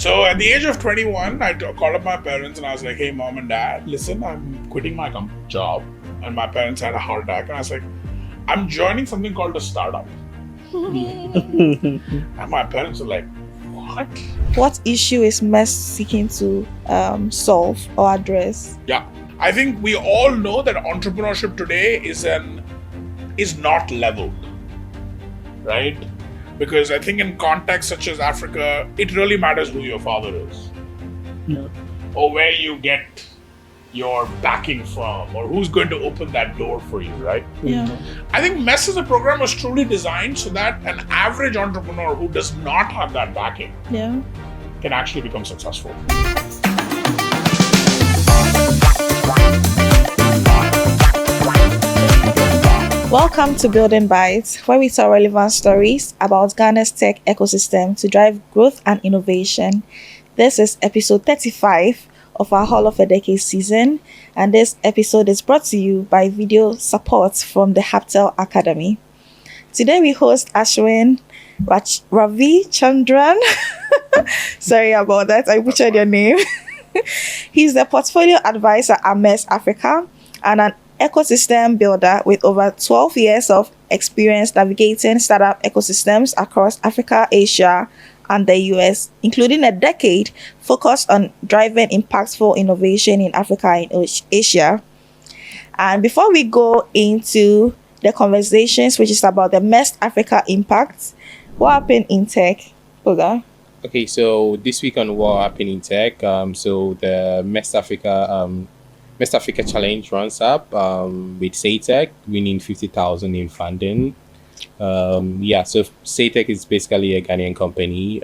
So at the age of 21, I called up my parents and I was like, hey, mom and dad, listen, I'm quitting my job. And my parents had a heart attack. And I was like, I'm joining something called a startup. And my parents were like, what? What issue is MEST seeking to solve or address? Yeah, I think we all know that entrepreneurship today is not leveled, right? Because I think in contexts such as Africa, it really matters who your father is. Yeah. Or where you get your backing from, or who's going to open that door for you, right? Yeah. I think MEST as a program was truly designed so that an average entrepreneur who does not have that backing can actually become successful. Welcome to Building Bytes, where we tell relevant stories about Ghana's tech ecosystem to drive growth and innovation. This is episode 35 of our Hall of a Decade season, and this episode is brought to you by video support from the Haptel Academy. Today we host Ashwin Ravichandran. Sorry about that, I butchered your name. He's the Portfolio Advisor at MEST Africa and an ecosystem builder with over 12 years of experience navigating startup ecosystems across Africa, Asia, and the US, including a decade focused on driving impactful innovation in Africa and Asia. And before we go into the conversations, which is about the MEST Africa impact, what happened in tech, Oga? Okay, so this week on What Happened in Tech, so the MEST Africa Challenge runs up with SayTech winning 50,000 in funding. So SayTech is basically a Ghanaian company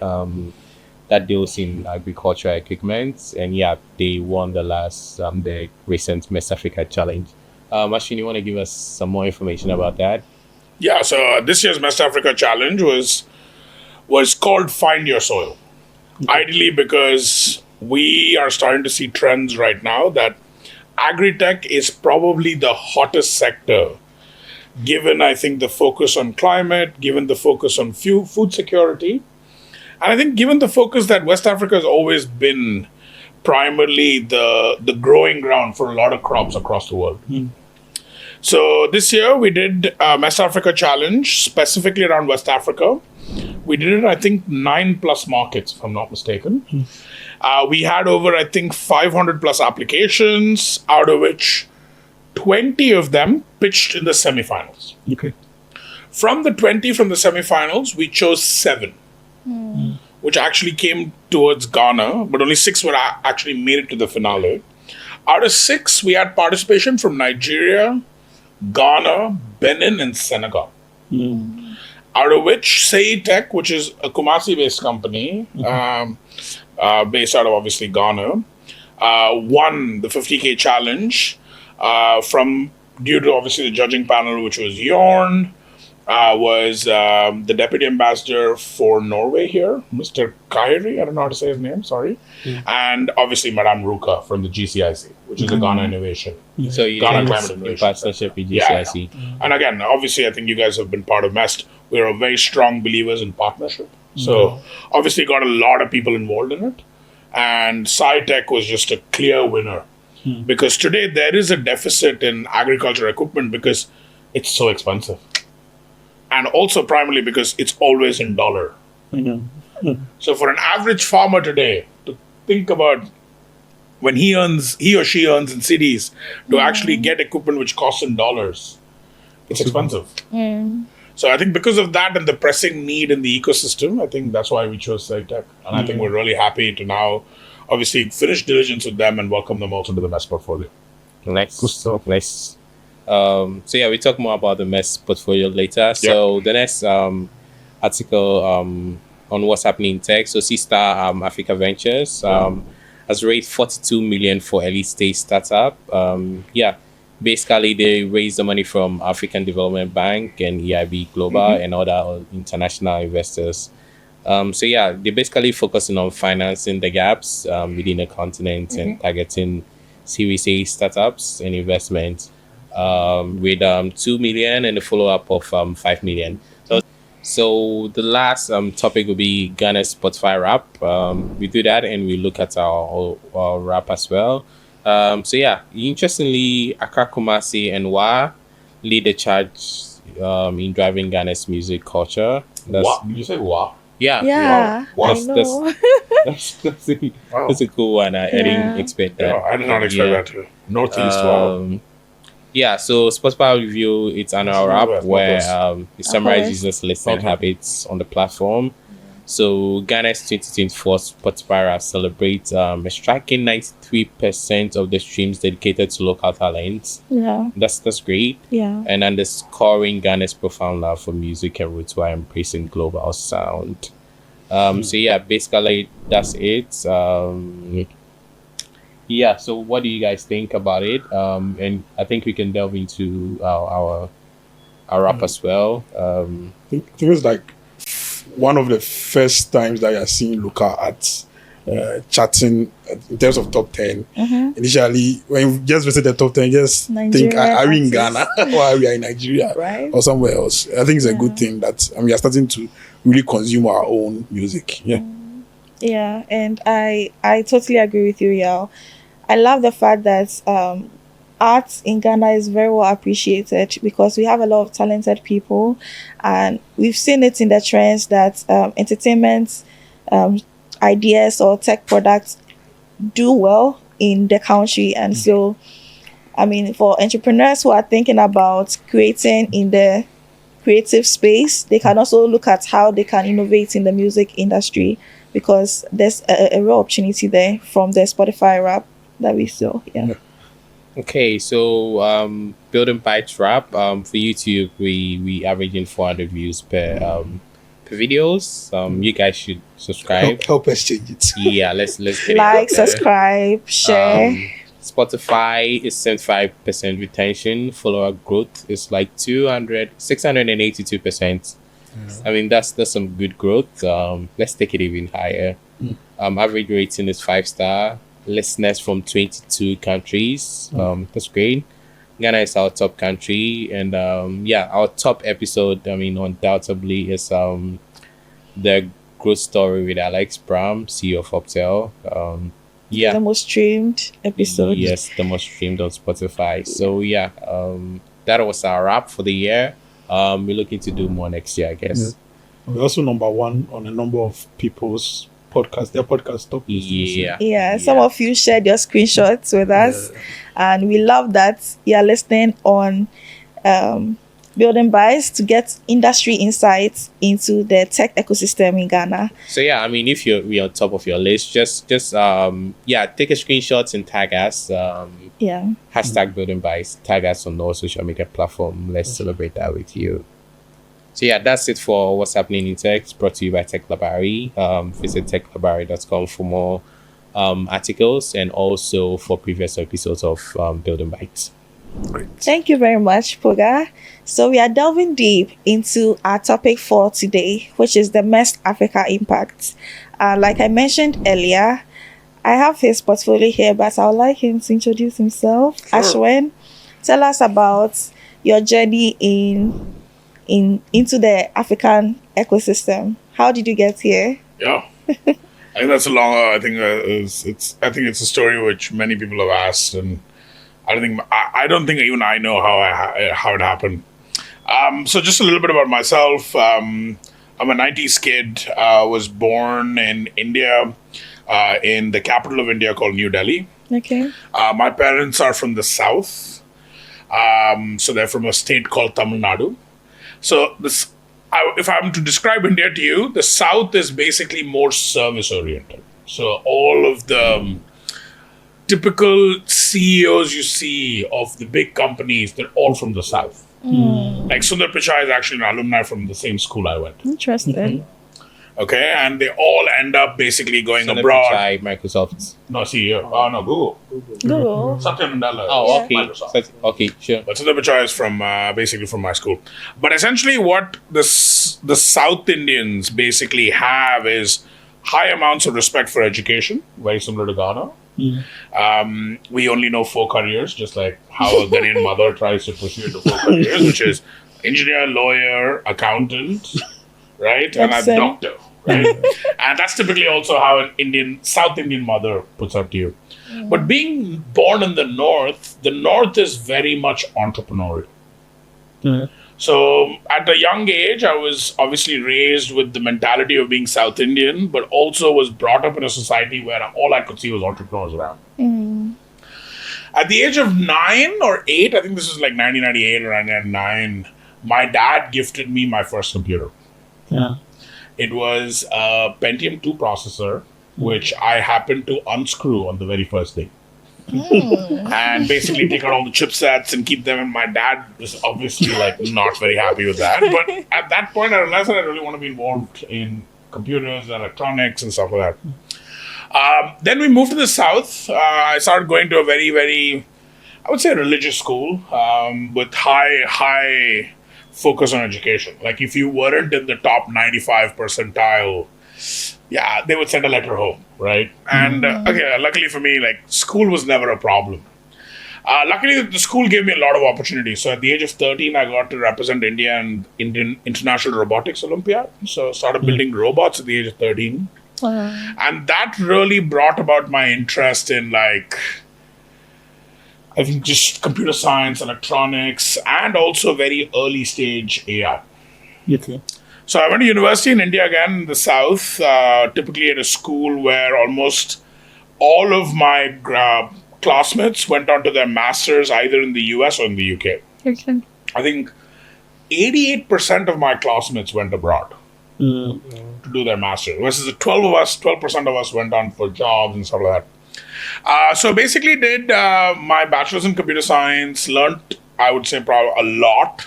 that deals in agricultural equipment, and they won the recent MEST Africa Challenge. Ashwin, you want to give us some more information about that? Yeah, so this year's MEST Africa Challenge was called Find Your Soil. Ideally, because we are starting to see trends right now that agri-tech is probably the hottest sector, given, I think, the focus on climate, given the focus on food security, and I think given the focus that West Africa has always been primarily the growing ground for a lot of crops across the world. So this year we did MEST Africa Challenge specifically around West Africa. We did it, I think, 9+ markets, if I'm not mistaken. We had over, I think, 500 plus applications, out of which 20 of them pitched in the semifinals. Okay. From the 20 from the semifinals, we chose 7, which actually came towards Ghana, but only 6 were actually made it to the finale. Out of 6, we had participation from Nigeria, Ghana, Benin, and Senegal. Out of which SayTech, which is a Kumasi-based company, based out of obviously Ghana, won the 50K challenge due to obviously the judging panel, which was Jorn, was the deputy ambassador for Norway here, Mr. Kairi, I don't know how to say his name, sorry, and obviously Madame Ruka from the GCIC, which is a Ghana innovation. So you Ghana did Climate in Innovation. partnership with GCIC. And again, obviously, I think you guys have been part of MEST. We're very strong believers in partnership. So obviously got a lot of people involved in it. And SayTech was just a clear winner. Because today there is a deficit in agriculture equipment because it's so expensive. And also primarily because it's always in dollar. So for an average farmer today to think about when he or she earns in cities to actually get equipment which costs in dollars, it's expensive. So I think because of that and the pressing need in the ecosystem, I think that's why we chose SayTech. And I think we're really happy to now obviously finish diligence with them and welcome them also to the MEST portfolio. Nice. Nice. We talk more about the MEST portfolio later. So the next article on what's happening in tech. So C-Star Africa Ventures has raised 42 million for early stage startup. Basically, they raised the money from African Development Bank and EIB Global and other international investors. They're basically focusing on financing the gaps within the continent and targeting Series A startups and investments with 2 million and a follow-up of 5 million. So So the last topic will be Ghana's Spotify rap. We do that and we look at our rap as well. So yeah, interestingly, Accra, Kumasi, and Wa lead the charge in driving Ghana's music culture. Wow. Did you say wow? Yeah, Yeah, Wow. I know. that's a cool one. I didn't expect that. Yeah, I did not expect that too. Northeast, wow. Yeah, so Spotify Review, it's an hour app where it summarizes users' listening habits on the platform. So Ghana's 2024 Spotify rap celebrates a striking 93% of the streams dedicated to local talents. Yeah, That's great. yeah. And underscoring Ghana's profound love for music and roots while embracing global sound. So yeah, basically that's it. Yeah, so what do you guys think about it? And I think we can delve into our rap as well. I think it's like one of the first times that you're seeing local arts chatting in terms of top 10. Initially, when you just visit the top 10, you just think, are we in Ghana or are we in Nigeria Right. or somewhere else? I think it's a good thing that we are starting to really consume our own music. Yeah. Yeah, and I totally agree with you, Yao. I love the fact that art in Ghana is very well appreciated because we have a lot of talented people, and we've seen it in the trends that entertainment ideas or tech products do well in the country. And so, I mean, for entrepreneurs who are thinking about creating in the creative space, they can also look at how they can innovate in the music industry, because there's a real opportunity there from the Spotify rap that we saw. Yeah. Okay, so Building Bytes rap for YouTube, we averaging 400 views per videos. You guys should subscribe. Help us change it. Yeah, let's get Like, it out there. subscribe, share. Spotify is 75% retention. Follower growth is like 682%. I mean, that's some good growth. Let's take it even higher. Average rating is 5-star. Listeners from 22 countries. That's great. Ghana is our top country, and our top episode, I mean, undoubtedly is the growth story with Alex Bram, CEO of Optel. The most streamed episode. Yes, the most streamed on Spotify. So yeah, that was our wrap for the year. We're looking to do more next year, I guess. Yeah. We're also number one on a number of people's podcasts. Their podcast top. Yeah, some of you shared your screenshots with us, and we love that you're listening on Building Bytes to get industry insights into the tech ecosystem in Ghana. So yeah, I mean, if we're on top of your list, just take a screenshot and tag us. Hashtag Building Bytes. Tag us on all social media platform. Let's celebrate that with you. So yeah, that's it for what's happening in tech. It's brought to you by Tech Library. Visit techlibrary.com for more articles and also for previous episodes of Building Bytes. Great. Thank you very much, Poga. So we are delving deep into our topic for today, which is the MEST Africa impact. Like I mentioned earlier, I have his portfolio here, but I would like him to introduce himself. Sure. Ashwin, tell us about your journey into the African ecosystem. How did you get here? Yeah, I think that's a long. I think it's a story which many people have asked, and I don't think even I know how it happened. So just a little bit about myself. I'm a 90s kid. Was born in India, in the capital of India called New Delhi. Okay. My parents are from the south, so they're from a state called Tamil Nadu. So if I'm to describe India to you, the south is basically more service oriented. So all of the typical CEOs you see of the big companies, they're all from the south. Like Sundar Pichai is actually an alumni from the same school I went. Interesting. Okay, and they all end up basically going Sundar abroad. Pichai, Microsoft. No, CEO. Oh, no, Google. Satya Nadella. Oh, okay. Microsoft. Okay, sure. But Sundar Pichai is from basically from my school. But essentially, what the South Indians basically have is high amounts of respect for education, very similar to Ghana. We only know 4 careers, just like how a Ghanaian mother tries to push you into 4 careers, which is engineer, lawyer, accountant, right? And a Excellent. doctor, right? And that's typically also how an South Indian mother puts up to you. But being born in the North is very much entrepreneurial. So at a young age, I was obviously raised with the mentality of being South Indian, but also was brought up in a society where all I could see was entrepreneurs around. At the age of 9 or 8, I think this was like 1998 or 1999, my dad gifted me my first computer. Yeah. It was a Pentium 2 processor, which I happened to unscrew on the very first day. And basically take out all the chipsets and keep them. And my dad was obviously like not very happy with that. But at that point, I realized that I really want to be involved in computers, electronics, and stuff like that. Then we moved to the South. I started going to a very, very, I would say, religious school with high focus on education. Like if you weren't in the top 95 percentile, yeah, they would send a letter home, right? And luckily for me, like school was never a problem. Luckily, the school gave me a lot of opportunities. So at the age of 13, I got to represent India in Indian International Robotics Olympiad. So started building robots at the age of 13. And that really brought about my interest in like, I think just computer science, electronics, and also very early stage AI. Okay. So I went to university in India again, in the South, typically at a school where almost all of my classmates went on to their masters either in the US or in the UK. Okay. I think 88% of my classmates went abroad to do their master's, versus 12% of us went on for jobs and stuff like that. So basically did my bachelor's in computer science, learned, I would say, probably a lot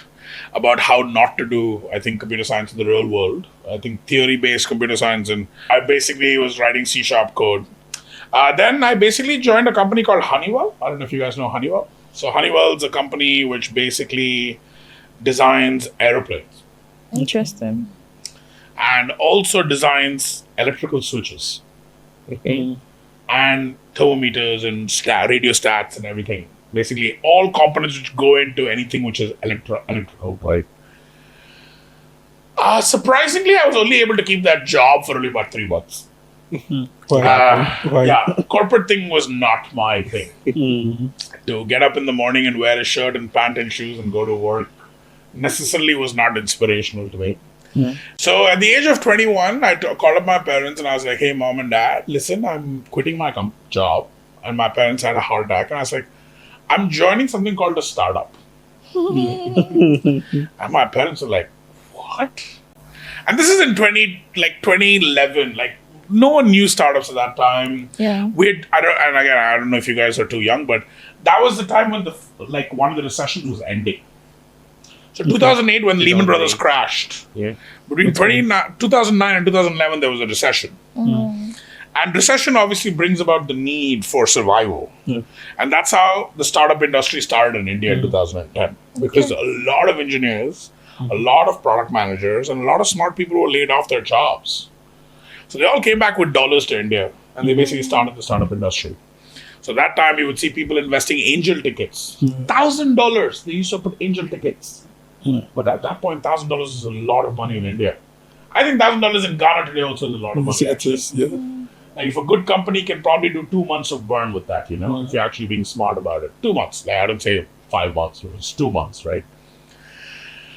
about how not to do, I think, computer science in the real world. I think theory-based computer science, and I basically was writing C# code. Then I basically joined a company called Honeywell. I don't know if you guys know Honeywell. So Honeywell is a company which basically designs aeroplanes. Interesting. And also designs electrical switches. And thermometers and radio stats and everything. Basically, all components which go into anything which is electrical, right? Surprisingly, I was only able to keep that job for only about 3 months. Why? Yeah, corporate thing was not my thing. To get up in the morning and wear a shirt and pant and shoes and go to work necessarily was not inspirational to me. So at the age of 21, I called up my parents and I was like, hey, mom and dad, listen, I'm quitting my job. And my parents had a heart attack. And I was like, I'm joining something called a startup. And my parents were like, what? And this is in 2011. Like, no one knew startups at that time. Yeah. I don't know if you guys are too young, but that was the time when one of the recessions was ending. So 2008, when Lehman Brothers crashed, between 2009 and 2011, there was a recession. And recession obviously brings about the need for survival. And that's how the startup industry started in India in 2010. Because a lot of engineers, a lot of product managers, and a lot of smart people were laid off their jobs. So they all came back with dollars to India. And they basically started the startup industry. So that time you would see people investing angel tickets. $1,000. They used to put angel tickets. But at that point, $1,000 is a lot of money in India. I think $1,000 in Ghana today also is a lot of money. Like if a good company can probably do 2 months of burn with that, if you're actually being smart about it. 2 months. Like I don't say 5 months. It's 2 months, right?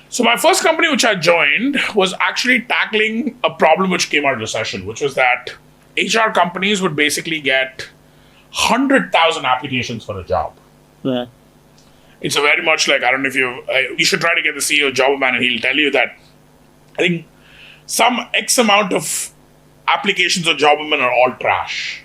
So my first company which I joined was actually tackling a problem which came out of recession, which was that HR companies would basically get 100,000 applications for a job. It's a very much like, I don't know if you should try to get the CEO of Jobberman and he'll tell you that I think some X amount of applications on Jobberman are all trash.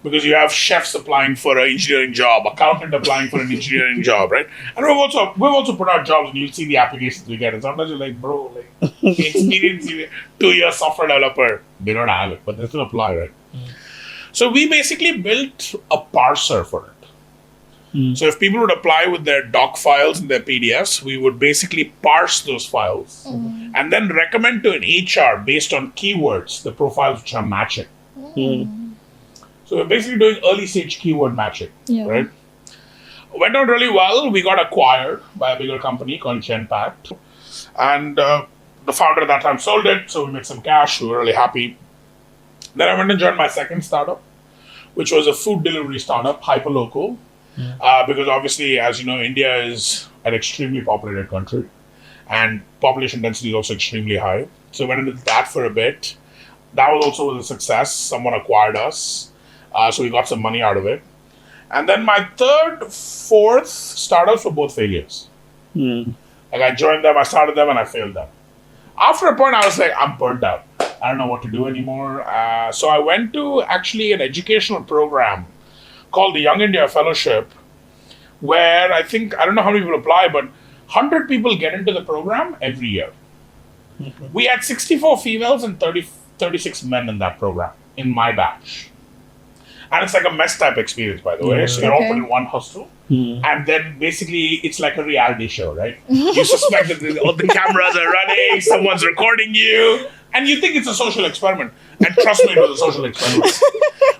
Because you have chefs applying for an engineering job, accountant applying for an engineering job, right? And we've also put out jobs and you'll see the applications we get. And sometimes you're like, bro, experience 2 years software developer. They don't have it, but they still apply, right? So we basically built a parser for it. So if people would apply with their doc files and their PDFs, we would basically parse those files and then recommend to an HR based on keywords, the profiles which are matching. So we're basically doing early stage keyword matching, right? Went out really well. We got acquired by a bigger company called Genpact. And the founder at that time sold it, so we made some cash. We were really happy. Then I went and joined my second startup, which was a food delivery startup, hyperlocal. Because obviously, as you know, India is an extremely populated country, and population density is also extremely high. So went into that for a bit. That was also a success. Someone acquired us, so we got some money out of it. And then my third, fourth startups were both failures. Like I joined them, I started them, and I failed them. After a point, I was like, I'm burnt out. I don't know what to do anymore. So I went to actually an educational program called the Young India Fellowship, where I don't know how many people apply, but 100 people get into the program every year. We had 64 females and 36 men in that program, in my batch. And it's like a MEST type experience, by the way. So you're all put in one hostel. And then basically it's like a reality show, right? You suspect that all the cameras are running, someone's recording you, and you think it's a social experiment. And trust me, it was a social experiment.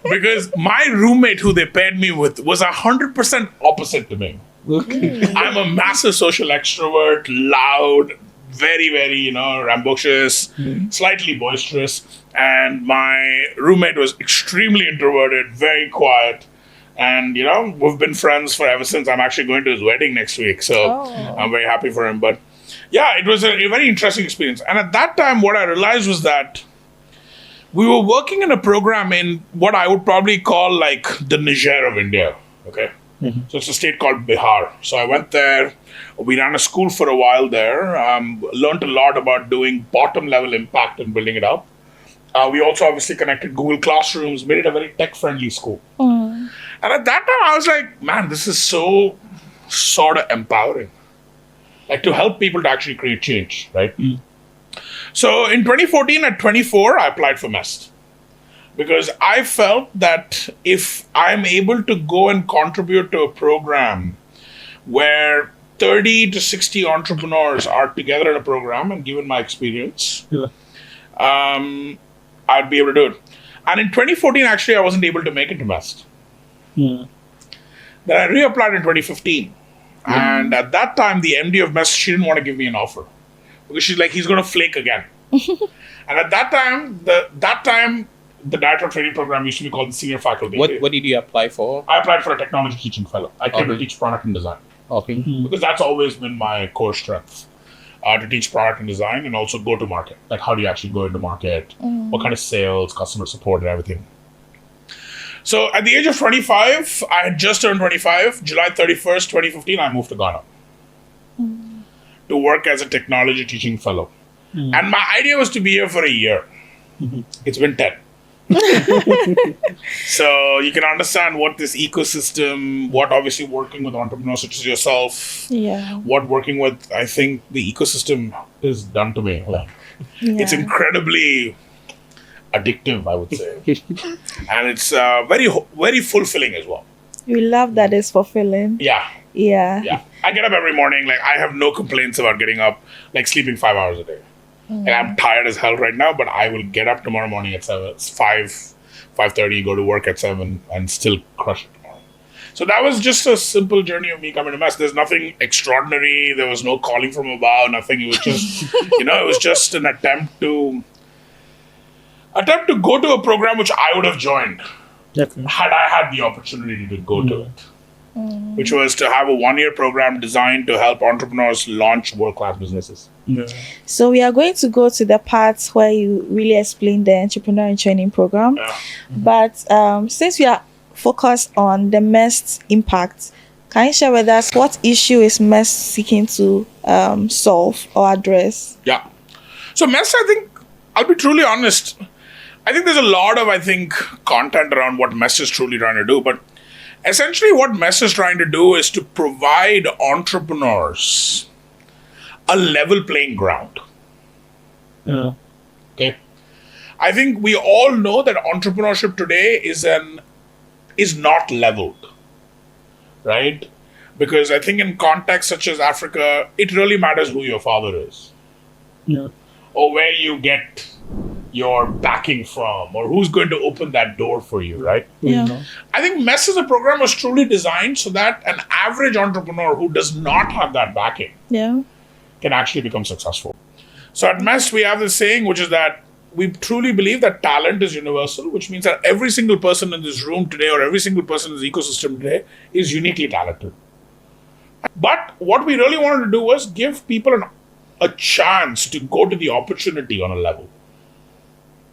Because my roommate who they paired me with was 100% opposite to me. I'm a massive social extrovert, loud, very, very, rambunctious, slightly boisterous. And my roommate was extremely introverted, very quiet. And, we've been friends for ever since. I'm actually going to his wedding next week. So I'm very happy for him. But yeah, it was a very interesting experience. And at that time, what I realized was that we were working in a program in what I would probably call like the Niger of India. Okay. So it's a state called Bihar. So I went there. We ran a school for a while there. Learned a lot about doing bottom level impact and building it up. We also obviously connected Google Classrooms, made it a very tech friendly school. And at that time I was like, man, this is so sort of empowering. Like to help people to actually create change, right? So in 2014 at 24, I applied for MEST. Because I felt that if I'm able to go and contribute to a program where 30 to 60 entrepreneurs are together in a program, and given my experience, I'd be able to do it. And in 2014, actually, I wasn't able to make it to MEST. Then I reapplied in 2015. And at that time, the MD of MEST, she didn't want to give me an offer. Because she's like, he's going to flake again. And at that time, the director of training program used to be called the senior faculty. What did you apply for? I applied for a technology teaching fellow. I came to teach product and design. Because that's always been my core strength. To teach product and design and also go to market. Like how do you actually go into market? What kind of sales, customer support and everything. So at the age of 25, I had just turned 25. July 31st, 2015, I moved to Ghana. To work as a technology teaching fellow. And my idea was to be here for a year. It's been 10. So you can understand what this ecosystem, what obviously working with entrepreneurs such as yourself, what working with, I think the ecosystem is done to me. Like, it's incredibly addictive, I would say. And it's very, very fulfilling as well. You love that it's fulfilling. Yeah. I get up every morning. Like I have no complaints about getting up, like sleeping 5 hours a day. And I'm tired as hell right now, but I will get up tomorrow morning at 7. It's 5:30, go to work at 7 and still crush it tomorrow. So that was just a simple journey of me coming to MEST. There's nothing extraordinary. There was no calling from above, nothing. It was just, it was just an attempt to go to a program which I would have joined had I had the opportunity to go to it. Which was to have a 1-year program designed to help entrepreneurs launch world-class businesses. So we are going to go to the parts where you really explain the entrepreneur and training program. But since we are focused on the MEST impact, can you share with us what issue is MEST seeking to solve or address? Yeah. So MEST, I think, I'll be truly honest, I think there's a lot of, content around what MEST is truly trying to do, but essentially what MEST is trying to do is to provide entrepreneurs a level playing ground. Okay. I think we all know that entrepreneurship today is not leveled, right? Because I think in contexts such as Africa, it really matters who your father is. Or where you get your backing from, or who's going to open that door for you, right? I think MEST as a program was truly designed so that an average entrepreneur who does not have that backing can actually become successful. So at MEST, we have this saying, which is that we truly believe that talent is universal, which means that every single person in this room today or every single person in this ecosystem today is uniquely talented. But what we really wanted to do was give people a chance to go to the opportunity on a level.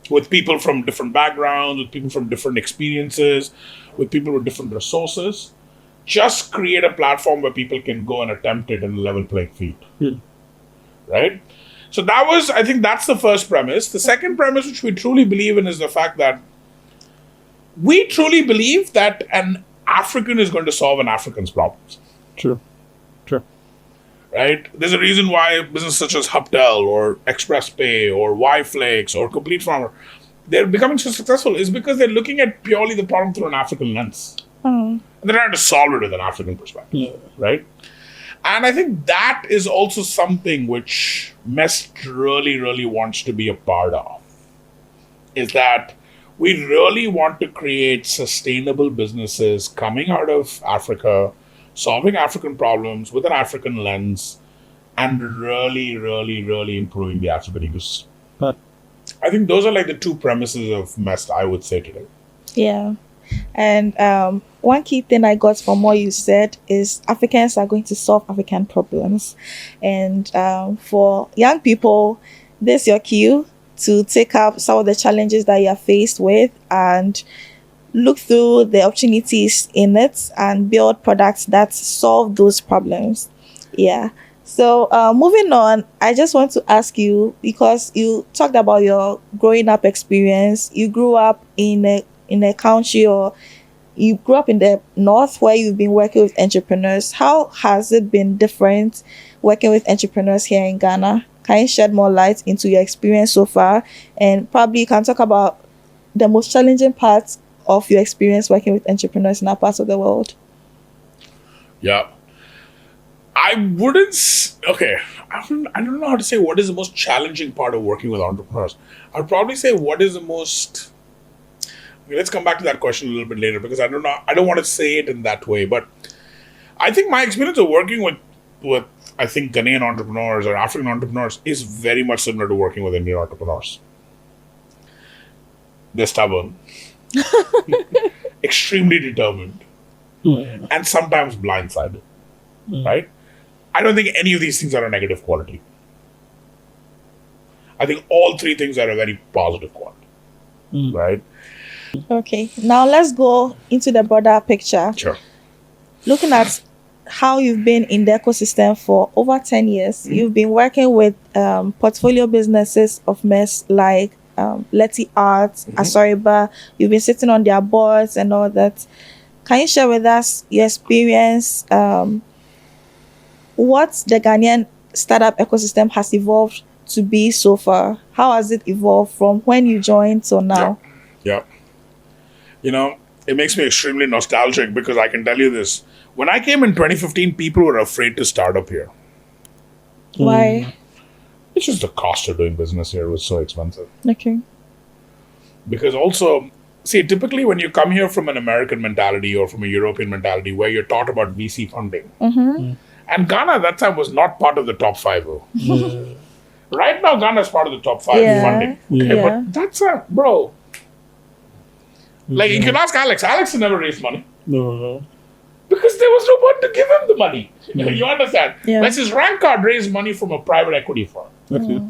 With people from different backgrounds, with people from different experiences, with people with different resources. Just create a platform where people can go and attempt it in a level playing field. Right? So I think that's the first premise. The second premise, which we truly believe in, is the fact that we truly believe that an African is going to solve an African's problems. True. Right? There's a reason why businesses such as Hubtel or Express Pay or YFlakes or Complete Farmer, they're becoming so successful is because they're looking at purely the problem through an African lens. And they're trying to solve it with an African perspective. Right? And I think that is also something which MEST really, really wants to be a part of. Is that we really want to create sustainable businesses coming out of Africa, solving African problems with an African lens, and really, really, really improving the African ecosystem. I think those are like the two premises of MEST, I would say today. Yeah. And one key thing I got from what you said is Africans are going to solve African problems. And for young people, this is your cue to take up some of the challenges that you are faced with and look through the opportunities in it and build products that solve those problems. Yeah. So moving on, I just want to ask you, because you talked about your growing up experience. You grew up in a country, or you grew up in the north where you've been working with entrepreneurs. How has it been different working with entrepreneurs here in Ghana? Can you shed more light into your experience so far? And probably you can talk about the most challenging parts of your experience working with entrepreneurs in our parts of the world. Yeah. I don't know how to say what is the most challenging part of working with entrepreneurs. I'd probably say what is the most... Okay, let's come back to that question a little bit later, because I don't want to say it in that way, but I think my experience of working with I think Ghanaian entrepreneurs or African entrepreneurs is very much similar to working with Indian entrepreneurs. They're stubborn, extremely determined, and sometimes blindsided, right? I don't think any of these things are a negative quality. I think all three things are a very positive quality, right? Okay, now let's go into the broader picture. Sure. Looking at how you've been in the ecosystem for over 10 years, you've been working with portfolio businesses of MEST like Letty Arts, Asoriba. You've been sitting on their boards and all that. Can you share with us your experience? What the Ghanaian startup ecosystem has evolved to be so far? How has it evolved from when you joined till now? Yeah. You know, it makes me extremely nostalgic because I can tell you this. When I came in 2015, people were afraid to start up here. Why? It's just the cost of doing business here was so expensive. Okay. Because also, see, typically when you come here from an American mentality or from a European mentality where you're taught about VC funding, and Ghana at that time was not part of the top 5. Right now, Ghana is part of the top 5 funding. Okay, but that's bro. Like, you can ask Alex. Alex never raised money. No. Because there was no one to give him the money. You understand? Yeah. Mrs. Rancard raised money from a private equity firm, Okay.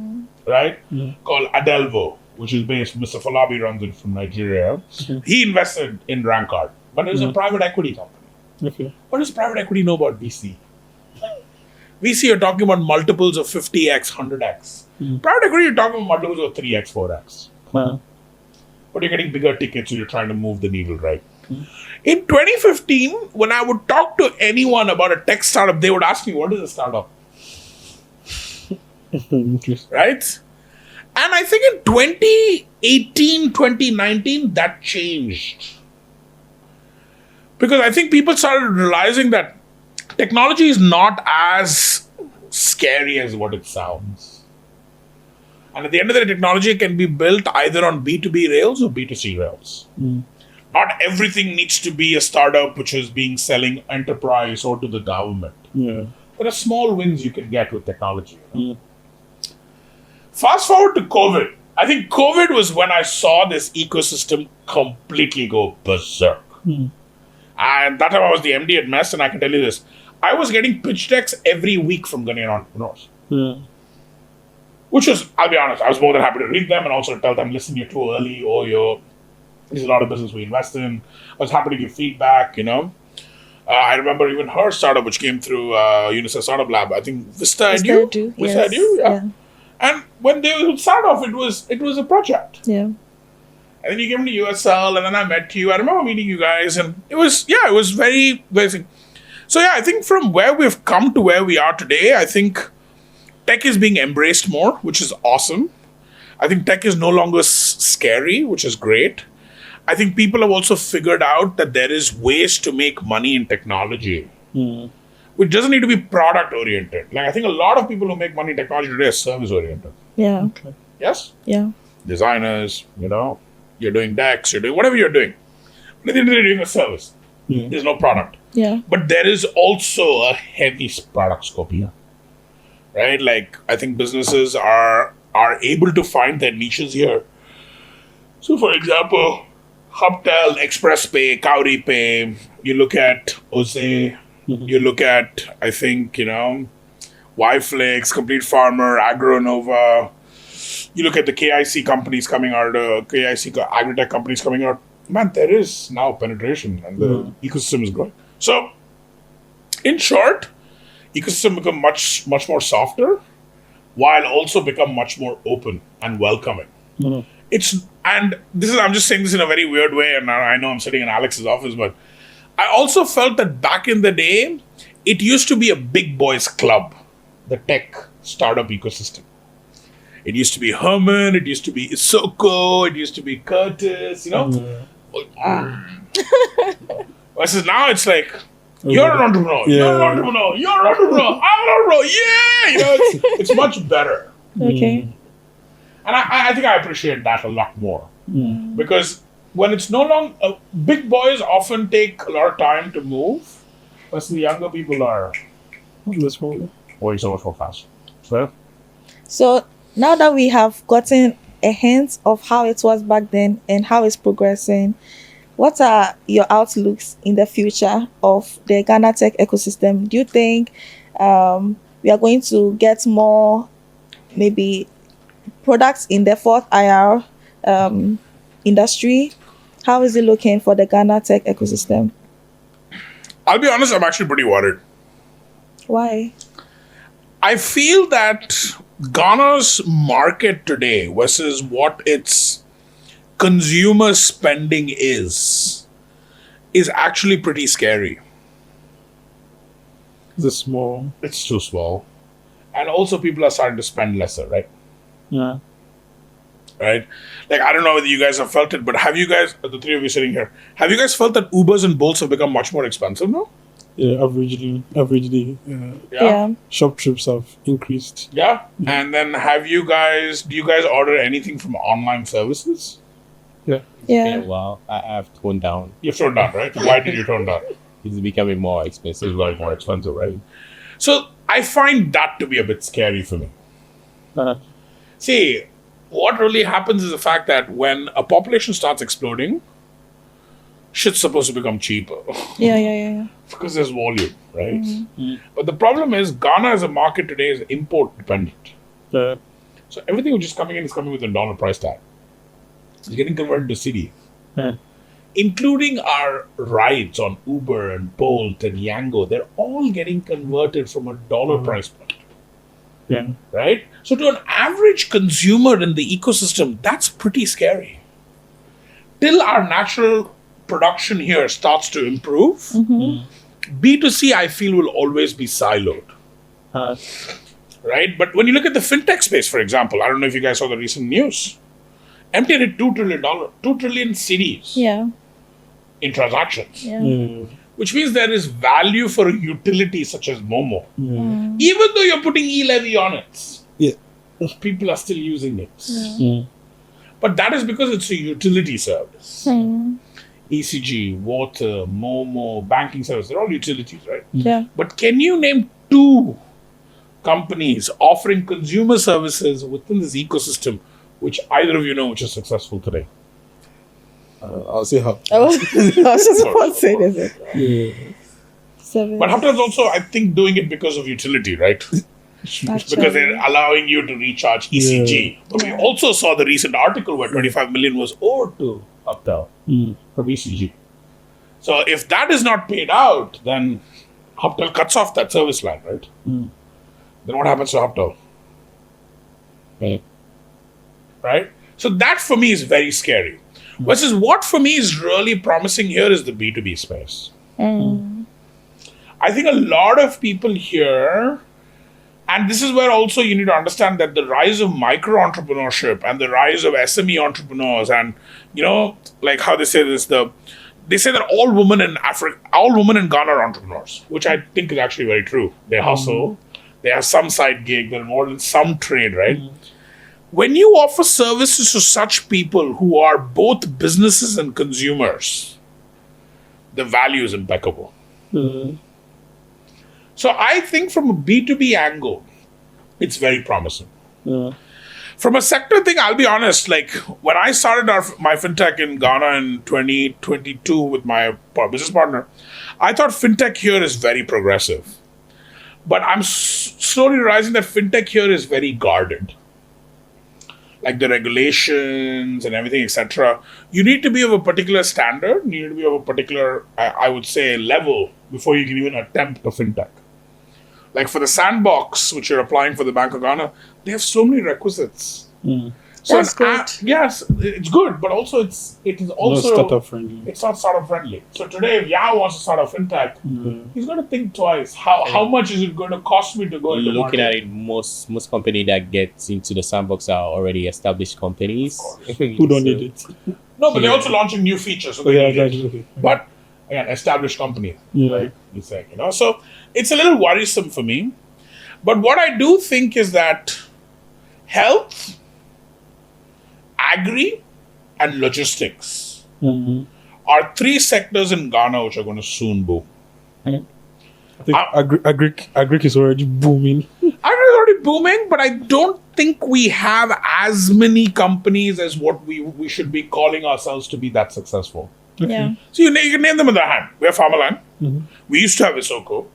right? Called Adelvo, which is based, Mr. Falabi runs it from Nigeria. He invested in Rancard, but it was a private equity company. Okay. What does private equity know about VC? VC, you're talking about multiples of 50x, 100x. Private equity, you're talking about multiples of 3x, 4x. Wow. But you're getting bigger tickets, so you're trying to move the needle, right? In 2015, when I would talk to anyone about a tech startup, they would ask me, what is a startup? Right? And I think in 2018, 2019, that changed. Because I think people started realizing that technology is not as scary as what it sounds. And at the end of the day, technology can be built either on B2B rails or B2C rails. Not everything needs to be a startup which is being selling enterprise or to the government. Yeah. There are small wins you can get with technology. Fast forward to COVID. I think COVID was when I saw this ecosystem completely go berserk. And that time I was the MD at MEST, and I can tell you this. I was getting pitch decks every week from Ghanaian entrepreneurs. Which was, I'll be honest, I was more than happy to read them and also tell them, listen, you're too early, or there's a lot of business we invest in. I was happy to give feedback, I remember even her startup, which came through UNICEF Startup Lab. I think Vista Edu. Vista Edu, yeah. And when they started off, it was a project. Yeah. And then you came to USL, and then I met you. I remember meeting you guys, and it was very, very. So I think from where we've come to where we are today, I think tech is being embraced more, which is awesome. I think tech is no longer scary, which is great. I think people have also figured out that there is ways to make money in technology, which doesn't need to be product oriented. Like I think a lot of people who make money in technology today are service oriented. Yeah. Okay. Yes? Yeah. Designers, you're doing decks, you're doing whatever you're doing. But they're doing a service. There's no product. Yeah. But there is also a heavy product scope here. Right? Like I think businesses are able to find their niches here. So for example, Hubtel, Express Pay, Cowrie Pay, you look at Ose, you look at, I think, Yflix, Complete Farmer, Agronova, you look at the KIC companies coming out, KIC agritech companies coming out, man, there is now penetration and the ecosystem is growing. So, in short, ecosystem become much, much more softer while also become much more open and welcoming. I'm just saying this in a very weird way, and I know I'm sitting in Alex's office, but I also felt that back in the day, it used to be a big boys club, the tech startup ecosystem. It used to be Herman, it used to be Isoko, it used to be Curtis, Versus now it's like, you're an entrepreneur, you're an entrepreneur, you're an entrepreneur, I'm an entrepreneur, it's much better. Okay. And I think I appreciate that a lot more. Because when it's no longer... big boys often take a lot of time to move. But the younger people are... going so much more fast. So now that we have gotten a hint of how it was back then and how it's progressing, what are your outlooks in the future of the Ghana tech ecosystem? Do you think we are going to get more, maybe, products in the fourth IR industry? How is it looking for the Ghana tech ecosystem? I'll be honest, I'm actually pretty worried. Why? I feel that Ghana's market today versus what its consumer spending is actually pretty scary. It's small. It's too small. And also people are starting to spend lesser, right? Yeah. Right? Like, I don't know whether you guys have felt it, but have you guys, the three of you sitting here, have you guys felt that Ubers and Bolts have become much more expensive now? Yeah, averagely, Yeah. shop trips have increased. Yeah. And then do you guys order anything from online services? Yeah. Well, I've toned down. You've toned down, right? Why did you tone down? It's becoming more expensive. It's a lot more expensive, right? So I find that to be a bit scary for me. See, what really happens is the fact that when a population starts exploding, shit's supposed to become cheaper. Yeah. Because there's volume, right? But the problem is Ghana as a market today is import dependent. So everything which is coming in is coming with a dollar price tag. It's getting converted to cedi. Including our rides on Uber and Bolt and Yango, they're all getting converted from a dollar price point. Yeah. Right? So to an average consumer in the ecosystem, that's pretty scary. Till our natural production here starts to improve, B2C, I feel, will always be siloed. Right? But when you look at the fintech space, for example, I don't know if you guys saw the recent news. MTN did $2 trillion, 2 trillion cedis in transactions. Which means there is value for a utility such as Momo. Even though you're putting e-levy on it, people are still using it. But that is because it's a utility service. ECG, water, Momo, banking service, they're all utilities, right? Yeah. But can you name two companies offering consumer services within this ecosystem, which either of you know which is successful today? I'll say how. I was just about to say this. Yeah. 7. But Hubtel's also, I think, doing it because of utility, right? Because they're allowing you to recharge ECG. But we also saw the recent article where 25 million was owed to Hubtel from ECG. So if that is not paid out, then Hubtel cuts off that service line, right? Then what happens to Hubtel? Right? So that for me is very scary. Versus what for me is really promising here is the B2B space. I think a lot of people here, and this is where also you need to understand that the rise of micro-entrepreneurship and the rise of SME entrepreneurs and, like how they say this, they say that all women in Ghana are entrepreneurs, which I think is actually very true. They hustle, they have some side gig, they're involved in some trade, right? When you offer services to such people who are both businesses and consumers, the value is impeccable. So I think from a B2B angle, it's very promising. From a sector thing, I'll be honest, like when I started my fintech in Ghana in 2022 with my business partner, I thought fintech here is very progressive. But I'm slowly realizing that fintech here is very guarded. Like the regulations and everything, etc. You need to be of a particular standard. You need to be of a particular, I would say, level before you can even attempt a fintech. Like for the sandbox, which you're applying for the Bank of Ghana, they have so many requisites. So That's good. Yes, it's good, but also it is also Not startup friendly. It's not startup friendly. So today, if Yao wants to start a fintech, he's going to think twice. How much is it going to cost me to go into Looking market? at it, most company that gets into the sandbox are already established companies. Who don't need it? No, but they're also launching new features. So Oh, yeah, they need it. exactly. Okay. But again, established company. Yeah. Right? You think, So it's a little worrisome for me. But what I do think is that health, agri, and logistics are 3 sectors in Ghana which are going to soon boom. I think agric is already booming. Agri is already booming, but I don't think we have as many companies as what we should be calling ourselves to be that successful. Yeah. So you can name them in their hand. We have Farmerland. We used to have Isoko.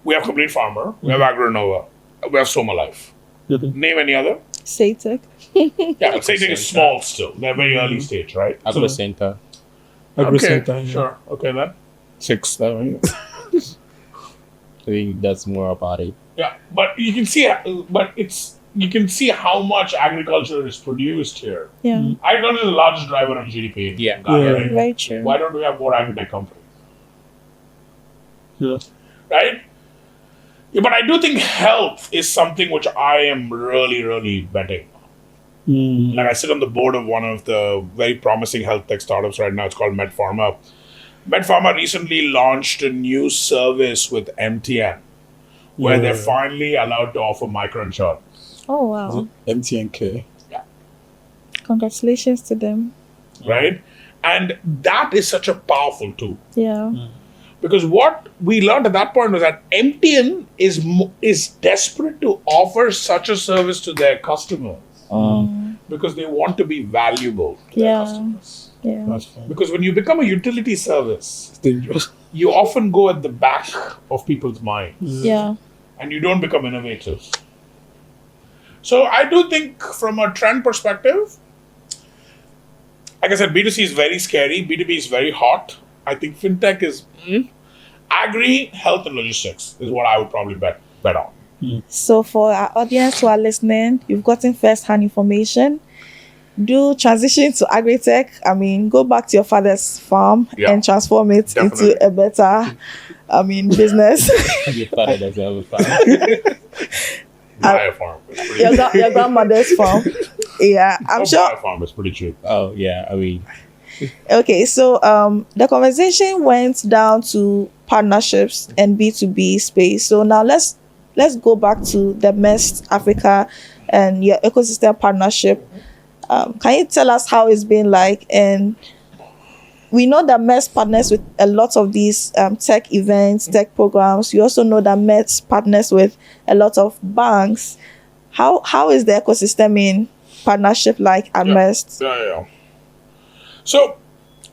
We have Complete Farmer. We have Agronova. We have Soma Life. Name any other? Satek. Yeah, but Satek is small still. They're very early stage, right? Agro Center. Agrocenter, yeah. Sure. Okay, then. 6. I think that's more about it. Yeah, but you can see, you can see how much agriculture is produced here. Yeah. Agriculture is the largest driver of GDP. in Yeah. Ghana, Yeah. right? Very true. Why don't we have more agri-tech companies? Yeah. Right? Yeah, but I do think health is something which I am really, really betting on. Like I sit on the board of one of the very promising health tech startups right now. It's called MedPharma. MedPharma recently launched a new service with MTN where they're finally allowed to offer microinsurance. Oh, wow. MTNK. Congratulations to them. Right? And that is such a powerful tool. Yeah. Because what we learned at that point was that MTN is desperate to offer such a service to their customers because they want to be valuable to their customers. Yeah. That's fine. Because when you become a utility service, It's dangerous. you often go at the back of people's minds Yeah. and you don't become innovative. So I do think from a trend perspective, like I said, B2C is very scary, B2B is very hot. I think fintech is agri, health, and logistics is what I would probably bet on. So for our audience who are listening, you've gotten first-hand information. Do transition to agri-tech. I mean, go back to your father's farm and transform it Definitely. into a better, business. Your father doesn't have a farm. Buy a farm. It's pretty cheap. your grandmother's farm. Yeah, I'm Don't sure. buy a farm. It's pretty cheap. Oh, yeah. I mean, Okay, so the conversation went down to partnerships and B2B space. So now let's go back to the MEST Africa and your ecosystem partnership. Can you tell us how it's been like and we know that MEST partners with a lot of these tech events, tech programs. We also know that MEST partners with a lot of banks. How is the ecosystem in partnership like at MEST? Yeah. So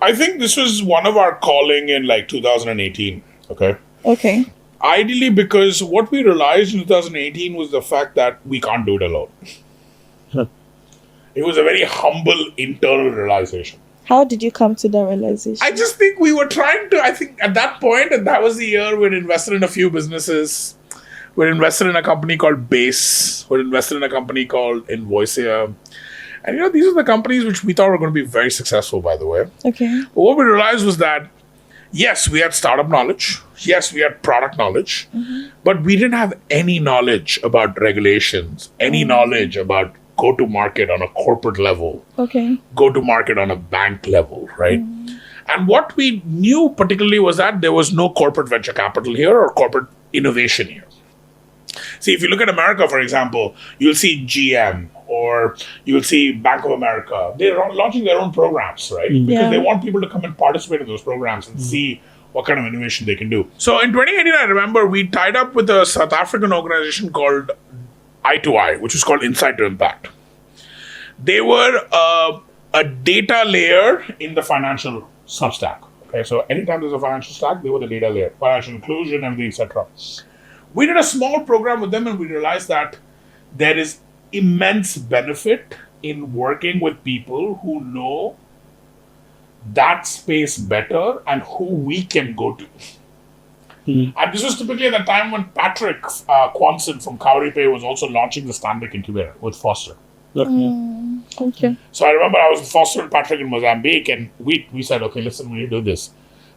I think this was one of our calling in like 2018. Okay. Ideally, because what we realized in 2018 was the fact that we can't do it alone. It was a very humble internal realization. How did you come to that realization? I just think we were trying to, I think at that point, and that was the year we'd invested in a few businesses. We'd invested in a company called Base. We'd invested in a company called Invoicea. And these are the companies which we thought were going to be very successful, by the way. Okay. But what we realized was that, yes, we had startup knowledge. Yes, we had product knowledge. But we didn't have any knowledge about regulations, any knowledge about go-to-market on a corporate level, go-to-market on a bank level, right? And what we knew particularly was that there was no corporate venture capital here or corporate innovation here. See, if you look at America, for example, you'll see GM or you'll see Bank of America. They're launching their own programs, right? Because they want people to come and participate in those programs and see what kind of innovation they can do. So in 2018, I remember we tied up with a South African organization called I2I, which is called Insight to Impact. They were a data layer in the financial substack. Okay, so anytime there's a financial stack, they were the data layer, financial inclusion, everything, etc. We did a small program with them, and we realized that there is immense benefit in working with people who know that space better and who we can go to. And this was typically at the time when Patrick Quanson from Kauripe was also launching the Stanbic Incubator with Foster. Okay. So I remember I was with Foster and Patrick in Mozambique, and we said, okay, listen, we need to do this.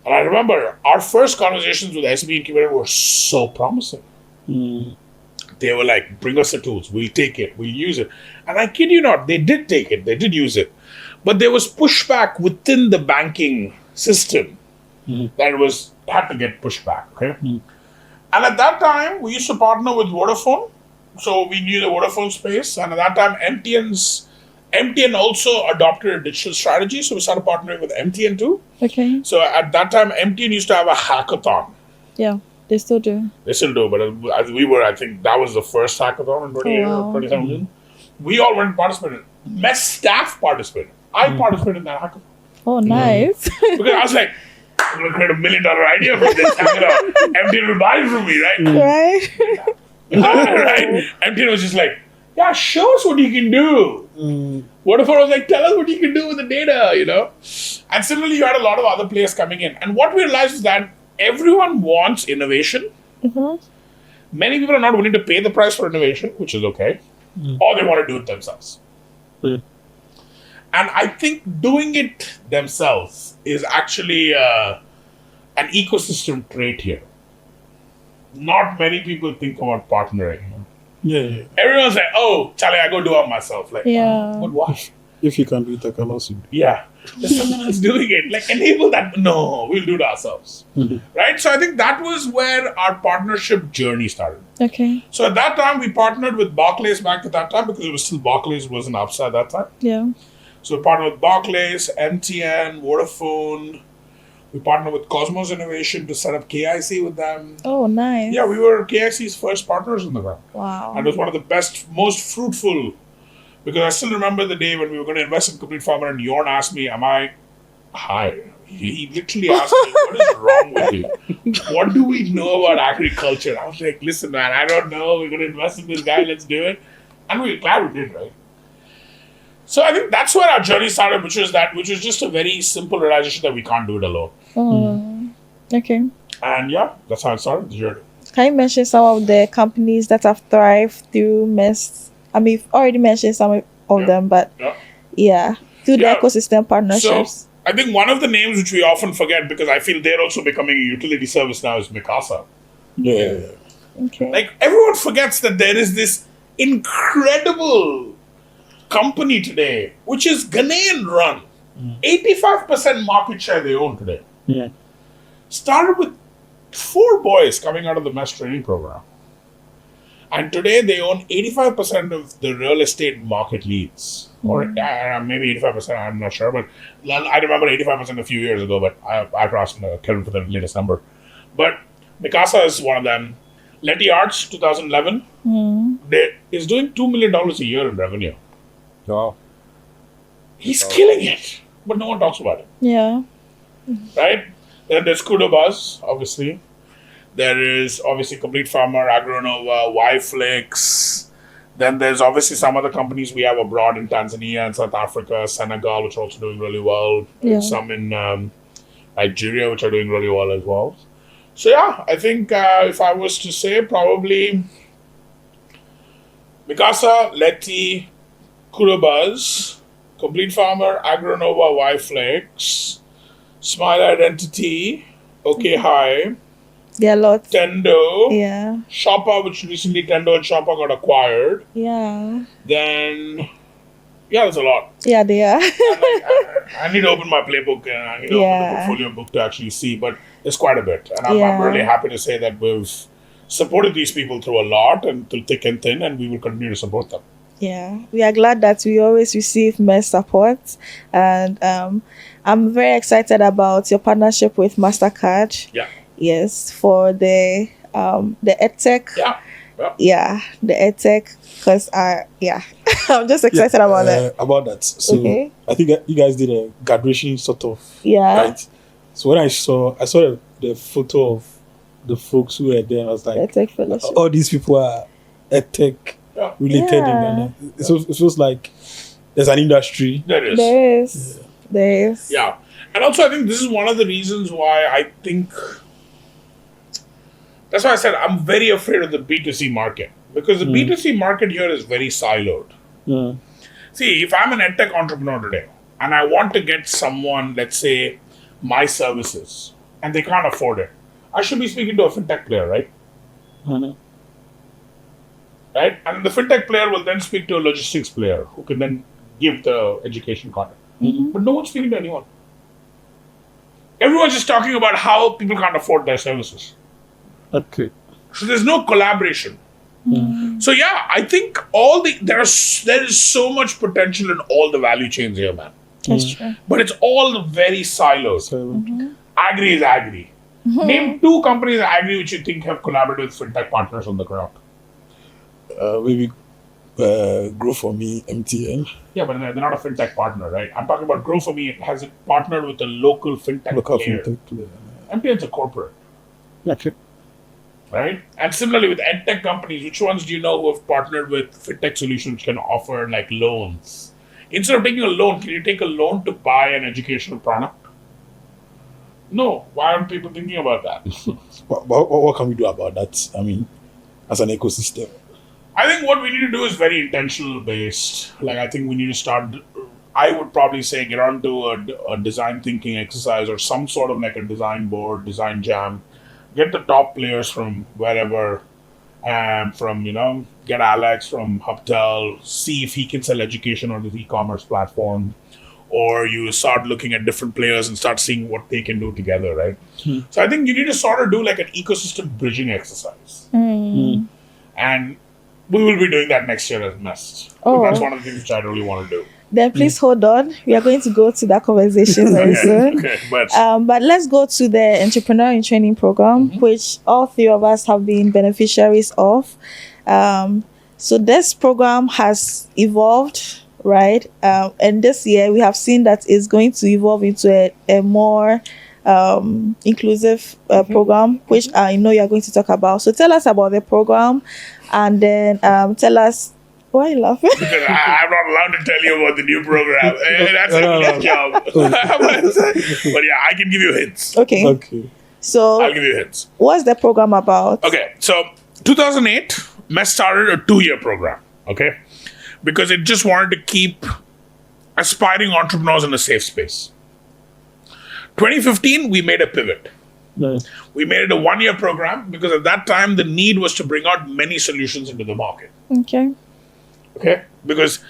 And I remember our first conversations with SB Incubator were so promising. They were like, bring us the tools, we'll take it, we'll use it. And I kid you not, they did take it, they did use it. But there was pushback within the banking system that had to get pushed back, okay? And at that time, we used to partner with Vodafone. So we knew the Vodafone space. And at that time, MTN also adopted a digital strategy. So we started partnering with MTN too. Okay. So at that time, MTN used to have a hackathon. Yeah, they still do. They still do, but I think that was the first hackathon in 2017. We all went and participated. MEST staff participated. I participated in that hackathon. Oh, nice. Because I was like, I'm going to create $1 million idea from this hackathon. MTN will buy it from me, right? Right? MTN was just like, yeah, show us what you can do. Vodafone was like, tell us what you can do with the data, And similarly, you had a lot of other players coming in. And what we realized is that everyone wants innovation. Many people are not willing to pay the price for innovation, which is okay. Or they want to do it themselves. And I think doing it themselves is actually an ecosystem trait here. Not many people think about partnering. Yeah. Everyone's like, oh, Charlie, I go do it myself. Like, but why? If you can do it, I can also do it. Yeah. There's someone else doing it. Like, enable that. No, we'll do it ourselves. Right? So I think that was where our partnership journey started. Okay. So at that time, we partnered with Barclays Bank at that time because it was still Barclays wasn't upside that time. Yeah. So we partnered with Barclays, MTN, Vodafone. We partnered with Cosmos Innovation to set up KIC with them. Oh, nice. Yeah, we were KIC's first partners in the ground. Wow. And it was one of the best, most fruitful, because I still remember the day when we were going to invest in Complete Farmer and Jorn asked me, am I high? He literally asked me, what is wrong with you? What do we know about agriculture? I was like, listen, man, I don't know. We're going to invest in this guy. Let's do it. And we're glad we did, right? So I think that's where our journey started, which was just a very simple realization that we can't do it alone. Oh, okay. And yeah, that's how it started, the journey. Can you mention some of the companies that have thrived through MEST? I mean, you've already mentioned some of them, but through the ecosystem partnerships. So I think one of the names which we often forget, because I feel they're also becoming a utility service now, is Mikasa. Yeah. Okay. Like, everyone forgets that there is this incredible company today, which is Ghanaian run. 85% market share they own today. Yeah. Started with 4 boys coming out of the MEST training program. And today they own 85% of the real estate market leads. Or maybe 85%, I'm not sure. But I remember 85% a few years ago, but I crossed Kelvin for the latest number. But Mikasa is one of them. Letty Arts, 2011, is doing $2 million a year in revenue. Wow. He's killing it, but no one talks about it. Yeah. Right? Then there's Kudo Buzz, obviously. There is obviously Complete Farmer, Agronova, Yflix. Then there's obviously some other companies we have abroad in Tanzania and South Africa, Senegal, which are also doing really well. Yeah. Some in Nigeria, which are doing really well as well. So yeah, I think if I was to say, probably Mikasa, Letty, Kurobuzz, Complete Farmer, Agronova, Yflix, Smile Identity, OK Hi, There are lots. Tendo, Yeah. Shopper, which recently Tendo and Shopper got acquired. Yeah. Then, yeah, there's a lot. Yeah, they are. I need to open my playbook and I need to open the portfolio book to actually see, but there's quite a bit. And I'm really happy to say that we've supported these people through a lot and through thick and thin, and we will continue to support them. Yeah, we are glad that we always receive MEST support, and I'm very excited about your partnership with MasterCard. Yeah. Yes, for the EdTech. Yeah. Yeah, the EdTech, because I'm just excited about that. About that. So Okay. I think you guys did a graduation sort of. Yeah. Right. So when I saw the photo of the folks who were there, I was like, EdTech fellowship. all these people are EdTech related in Yeah. Ghana. It feels like there's an industry. There is. There is. Yeah. And also, I think this is one of the reasons why I think. That's why I said I'm very afraid of the B2C market. Because the B2C market here is very siloed. Yeah. See, if I'm an edtech entrepreneur today and I want to get someone, let's say, my services, and they can't afford it, I should be speaking to a fintech player, right? Right? And the fintech player will then speak to a logistics player who can then give the education content. But no one's speaking to anyone. Everyone's just talking about how people can't afford their services. Okay. So there's no collaboration. So yeah, I think there is so much potential in all the value chains here, man. That's true. But it's all very siloed. So, Agri is Agri. Name 2 companies in Agri which you think have collaborated with fintech partners on the ground. maybe Grow For Me, MTN. Yeah, but they're not a fintech partner, right? I'm talking about Grow For Me. It has partnered with a local fintech Local player. fintech player. MTN's a corporate, Okay. right? And similarly with edtech companies, which ones do you know who have partnered with fintech solutions which can offer like loans? Instead of taking a loan, can you take a loan to buy an educational product? No. Why aren't people thinking about that? What can we do about that? I mean, as an ecosystem. I think what we need to do is very intentional based. Like, I think we need to start, I would probably say get onto a design thinking exercise or some sort of like a design board, design jam. Get the top players from wherever, get Alex from Hubtel, see if he can sell education on this e-commerce platform. Or you start looking at different players and start seeing what they can do together, right? So I think you need to sort of do like an ecosystem bridging exercise. And we will be doing that next year as MEST. Oh. That's one of the things which I really want to do. Then please hold on. We are going to go to that conversation very soon. Okay, but But let's go to the Entrepreneur in Training program, which all 3 of us have been beneficiaries of. So this program has evolved, right? And this year we have seen that it's going to evolve into a more inclusive program, which I know you're going to talk about. So tell us about the program, and then tell us. Why are you laughing? because I'm not allowed to tell you about the new program. That's a job. But yeah, I can give you hints. Okay. Okay. So I'll give you hints. what's the program about? Okay, so 2008, MEST started a 2-year program, okay? Because it just wanted to keep aspiring entrepreneurs in a safe space. 2015, we made a pivot. Nice. We made it a 1-year program because at that time, the need was to bring out many solutions into the market. Okay. Okay? Because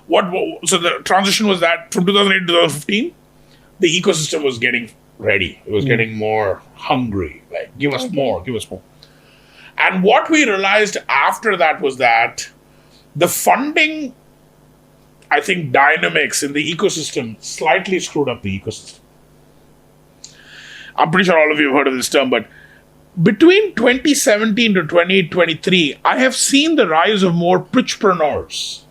so the transition was that from 2008 to 2015, the ecosystem was getting ready. It was getting more hungry. Like, give us more, give us more. And what we realized after that was that the funding, I think, dynamics in the ecosystem slightly screwed up the ecosystem. I'm pretty sure all of you have heard of this term, but between 2017 to 2023, I have seen the rise of more pitchpreneurs.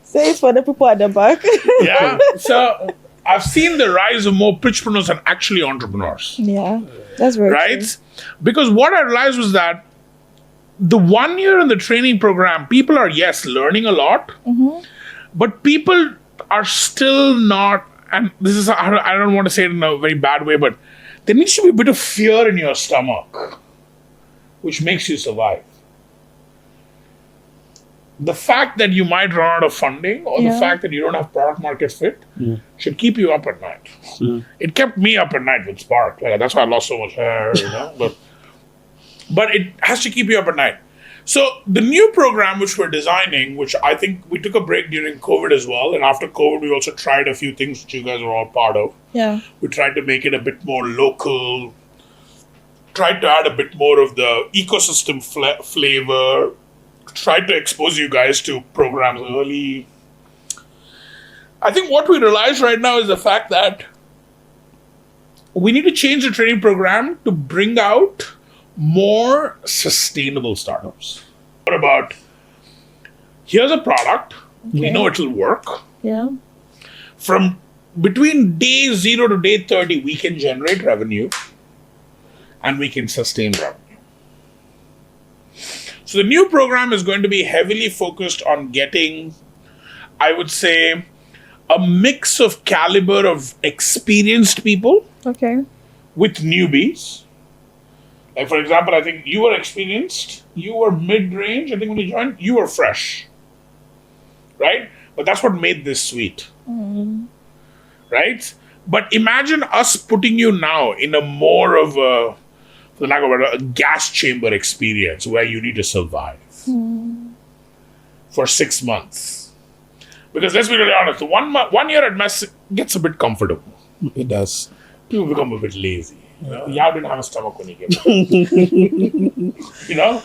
Say it for the people at the back. Yeah. So I've seen the rise of more pitchpreneurs than actually entrepreneurs. Yeah, that's very Right? true. Because what I realized was that the 1 year in the training program, people are, yes, learning a lot, but people are still not, and this is, I don't want to say it in a very bad way, but there needs to be a bit of fear in your stomach, which makes you survive. The fact that you might run out of funding or the Yeah. fact that you don't have product market fit should keep you up at night. It kept me up at night with Spark. Like, that's why I lost so much hair, But it has to keep you up at night. So the new program which we're designing, which I think we took a break during COVID as well, and after COVID we also tried a few things which you guys were all part of. Yeah. We tried to make it a bit more local, tried to add a bit more of the ecosystem flavor, tried to expose you guys to programs early. I think what we realize right now is the fact that we need to change the training program to bring out more sustainable startups. What about, here's a product, we know it'll work. Yeah. From between day 0 to day 30, we can generate revenue and we can sustain revenue. So the new program is going to be heavily focused on getting, I would say, a mix of caliber of experienced people Okay. with newbies. Like, for example, I think you were experienced, you were mid-range, I think when you joined, you were fresh. Right? But that's what made this sweet. Right? But imagine us putting you now in a more of a, for the lack of a gas chamber experience where you need to survive for 6 months. Because let's be really honest, the 1 year at MEST gets a bit comfortable. It does. People become a bit lazy. Yao didn't have a stomach when he came.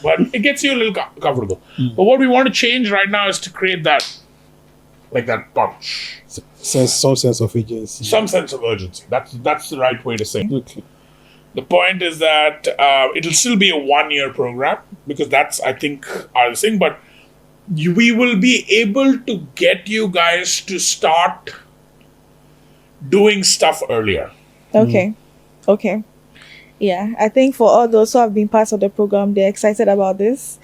But it gets you a little comfortable. But what we want to change right now is to create that, like that punch. Some sense of agency. Some sense of urgency. That's the right way to say it. Okay. The point is that it'll still be a 1 year program because that's, I think, our thing. But we will be able to get you guys to start doing stuff earlier. Okay. Okay. Yeah, I think for all those who have been part of the program, they're excited about this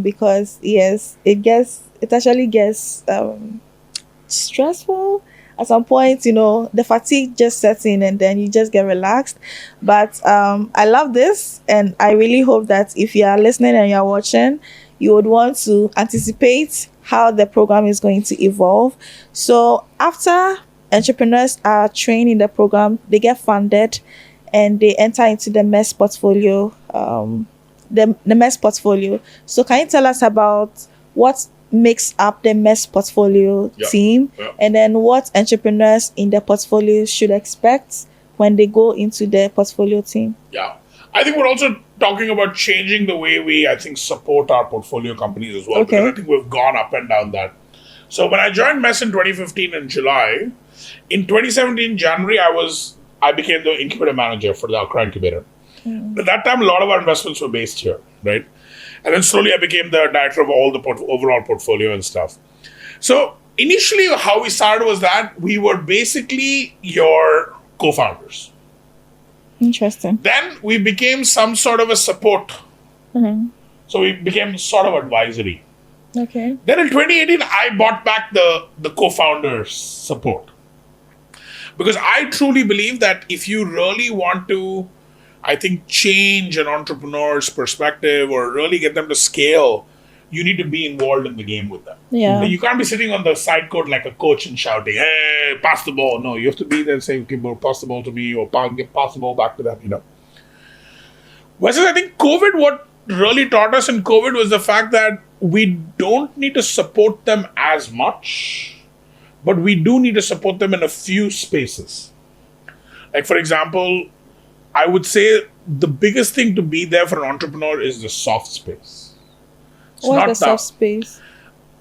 because, yes, it actually gets stressful. At some point, the fatigue just sets in and then you just get relaxed. But I love this, and I really hope that if you are listening and you're watching, you would want to anticipate how the program is going to evolve. So after entrepreneurs are trained in the program, they get funded and they enter into the MEST portfolio, the MEST portfolio. So can you tell us about what makes up the MEST portfolio team, and then what entrepreneurs in the portfolio should expect when they go into the portfolio team? Yeah. I think we're also talking about changing the way we, I think, support our portfolio companies as well. Okay. Because I think we've gone up and down that. So when I joined MEST in 2015 in July, in 2017 January, I became the incubator manager for the Accra incubator. At that time, a lot of our investments were based here, right? And then slowly I became the director of all the overall portfolio and stuff. So initially how we started was that we were basically your co-founders. Interesting. Then we became some sort of a support. So we became sort of advisory. Okay. Then in 2018, I bought back the co-founders support. Because I truly believe that if you really want to, I think, change an entrepreneur's perspective or really get them to scale, you need to be involved in the game with them. Yeah. You can't be sitting on the side court like a coach and shouting, hey, pass the ball. No, you have to be there and say, okay, bro, pass the ball to me or pass the ball back to them, Versus, I think what really taught us in COVID was the fact that we don't need to support them as much, but we do need to support them in a few spaces. Like, for example, I would say the biggest thing to be there for an entrepreneur is the soft space. It's What's not the soft that space?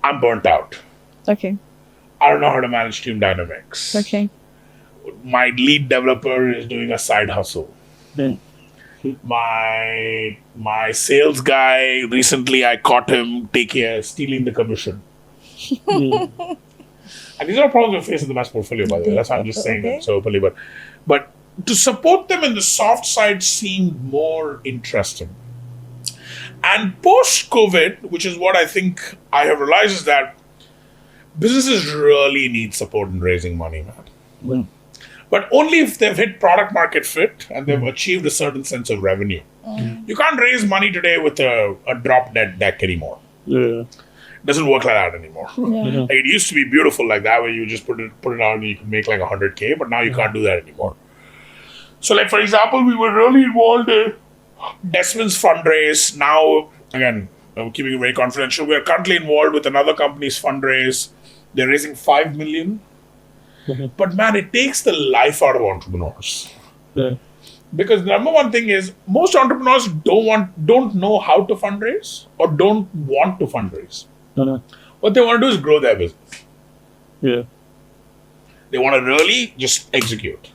I'm burnt out. Okay. I don't know how to manage team dynamics. Okay. My lead developer is doing a side hustle. Then My sales guy, recently I caught him stealing the commission. And these are problems we face in the MEST portfolio, by the way. That's why I'm just saying Okay. that so openly. But to support them in the soft side seemed more interesting. And post-COVID, which is what I think I have realized, is that businesses really need support in raising money, man. well, But only if they've hit product market fit and they've achieved a certain sense of revenue. You can't raise money today with a drop dead deck anymore. yeah. Doesn't work like that anymore. Yeah. Like, it used to be beautiful like that, where you just put it out and you can make like 100K, but now you can't do that anymore. So, like, for example, we were really involved in Desmond's fundraise. Now, again, I'm keeping it very confidential. We are currently involved with another company's fundraise. They're raising 5 million. But man, it takes the life out of entrepreneurs. Yeah. Because the number one thing is most entrepreneurs don't know how to fundraise or don't want to fundraise. No. What they want to do is grow their business. Yeah. They want to really just execute.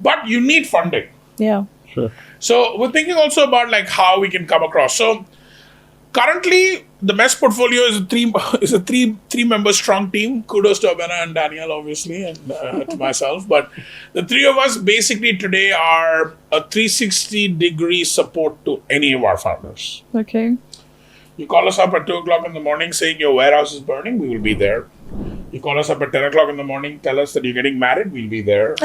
But you need funding. Yeah. Sure. So we're thinking also about like how we can come across. So currently the MEST portfolio is a three member strong team. Kudos to Abena and Daniel, obviously, and to myself. But the three of us basically today are a 360-degree support to any of our founders. Okay. You call us up at 2 o'clock in the morning saying your warehouse is burning, we will be there. You call us up at 10 o'clock in the morning, tell us that you're getting married, we'll be there.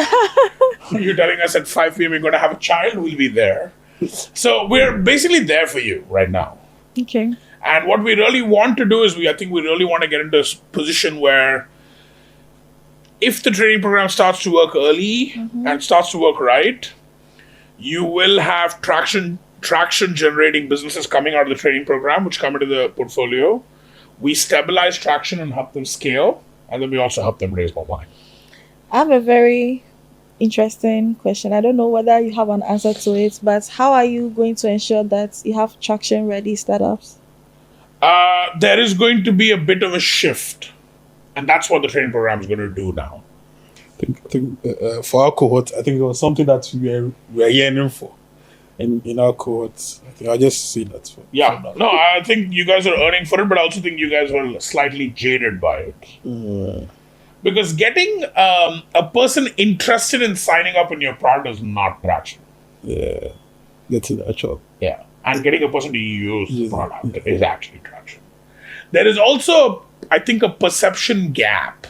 You're telling us at 5 p.m. you're going to have a child, we'll be there. So we're basically there for you right now. Okay. And what we really want to do is I think we really want to get into a position where if the training program starts to work early and starts to work right, you will have traction generating businesses coming out of the training program, which come into the portfolio. We stabilize traction and help them scale, and then we also help them raise more money. I have a very interesting question. I don't know whether you have an answer to it, but how are you going to ensure that you have traction ready startups? There is going to be a bit of a shift, and that's what the training program is going to do now. I think for our cohort, I think it was something that we are yearning for. In our cohort, I think I just see that. Yeah, no, I think you guys are earning for it, but I also think you guys were slightly jaded by it. Because getting a person interested in signing up in your product is not traction. Yeah, that's it. Actually, Yeah. And getting a person to use the product is actually traction. There is also, I think, a perception gap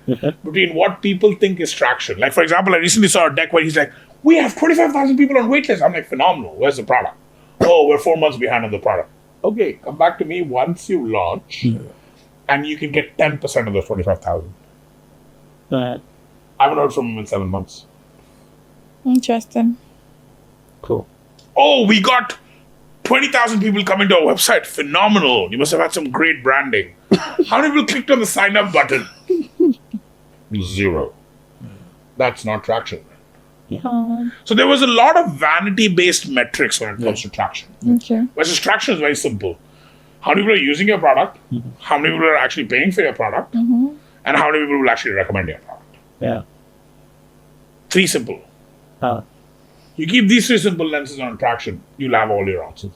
between what people think is traction. Like, for example, I recently saw a deck where he's like, we have 25,000 people on waitlist. I'm like, phenomenal. Where's the product? Oh, we're 4 months behind on the product. Okay, come back to me once you launch and you can get 10% of those 25,000. I haven't heard from him in 7 months. Interesting. cool. Oh, we got 20,000 people coming to our website. Phenomenal. You must have had some great branding. How many people clicked on the sign up button? 0. That's not traction. So there was a lot of vanity-based metrics when it comes to traction. Okay. Versus traction is very simple. How many people are using your product? How many people are actually paying for your product? And how many people will actually recommend your product? Yeah. 3 simple. You keep these 3 simple lenses on traction, you'll have all your answers.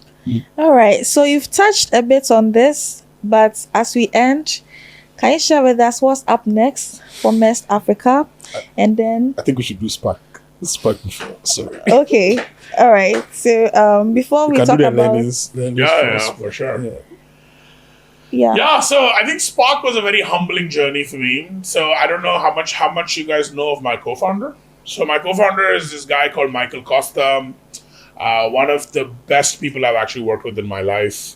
All right. So you've touched a bit on this, but as we end, can you share with us what's up next for MEST Africa? And then, I think we should do Spark. Spark before. Sorry. okay. All right. So before we can talk do the about, learnings Yeah, first. for sure. Yeah. Yeah, so I think Spark was a very humbling journey for me. So I don't know how much you guys know of my co-founder. So my co-founder is this guy called Michael Costa, one of the best people I've actually worked with in my life.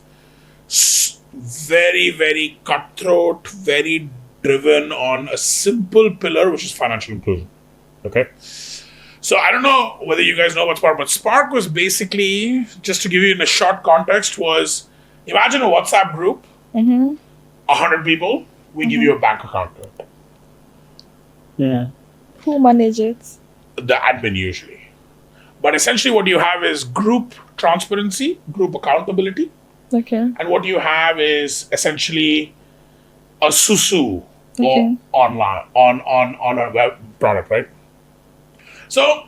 Very, very cutthroat, very driven on a simple pillar, which is financial inclusion. Okay? So I don't know whether you guys know about Spark, but Spark was basically, just to give you in a short context, was imagine a WhatsApp group, 100 people, we give you a bank account to it. Yeah. who manages it? The admin usually. But essentially what you have is group transparency, group accountability. Okay. And what you have is essentially a susu Okay. or online on a web product, right? So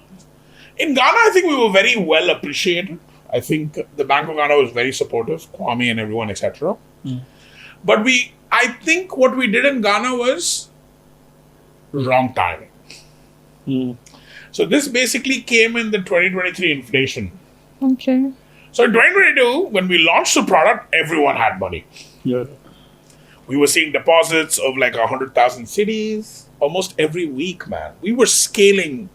in Ghana, I think we were very well appreciated. I think the Bank of Ghana was very supportive, Kwame and everyone, etc. But I think what we did in Ghana was wrong timing. So this basically came in the 2023 inflation. Okay. So in 2022, when we launched the product, everyone had money. Yeah. We were seeing deposits of like 100,000 cities almost every week, man. We were scaling.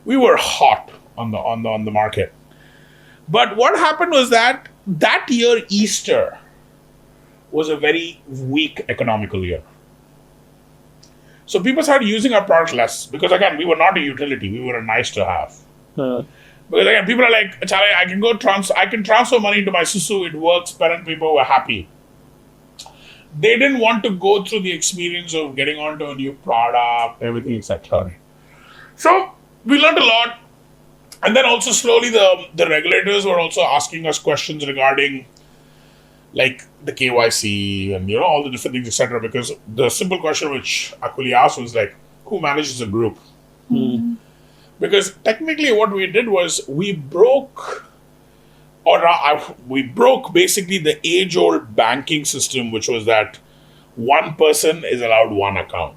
We were hot on the market. But what happened was that year, Easter, was a very weak economical year. So people started using our product less because, again, we were not a utility. We were a nice to have. Because again, people are like, Charlie, I can transfer money to my Susu. It works. Parent people were happy. They didn't want to go through the experience of getting onto a new product, everything, etc. So we learned a lot. And then also slowly the regulators were also asking us questions regarding like the KYC and all the different things, etc. Because the simple question which Akuli asked was like, who manages a group? Because technically what we did was we broke basically the age-old banking system, which was that one person is allowed one account.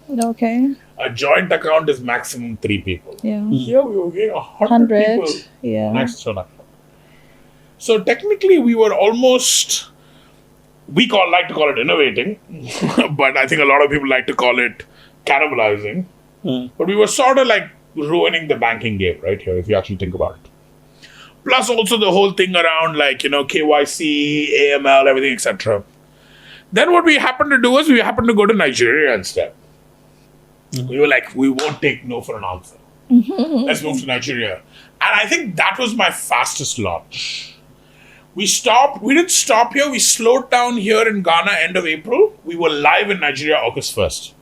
Okay. A joint account is maximum 3 people. Yeah. Here we were getting 100 people. Yeah. Next to that. So technically we were almost, like to call it innovating, but I think a lot of people like to call it cannibalizing. But we were sort of like ruining the banking game right here, if you actually think about it. Plus also the whole thing around like, KYC, AML, everything, etc. Then what we happened to do was we happened to go to Nigeria instead. We were like, we won't take no for an answer. Let's move to Nigeria. And I think that was my fastest launch. We didn't stop here. We slowed down here in Ghana end of April. We were live in Nigeria August 1st.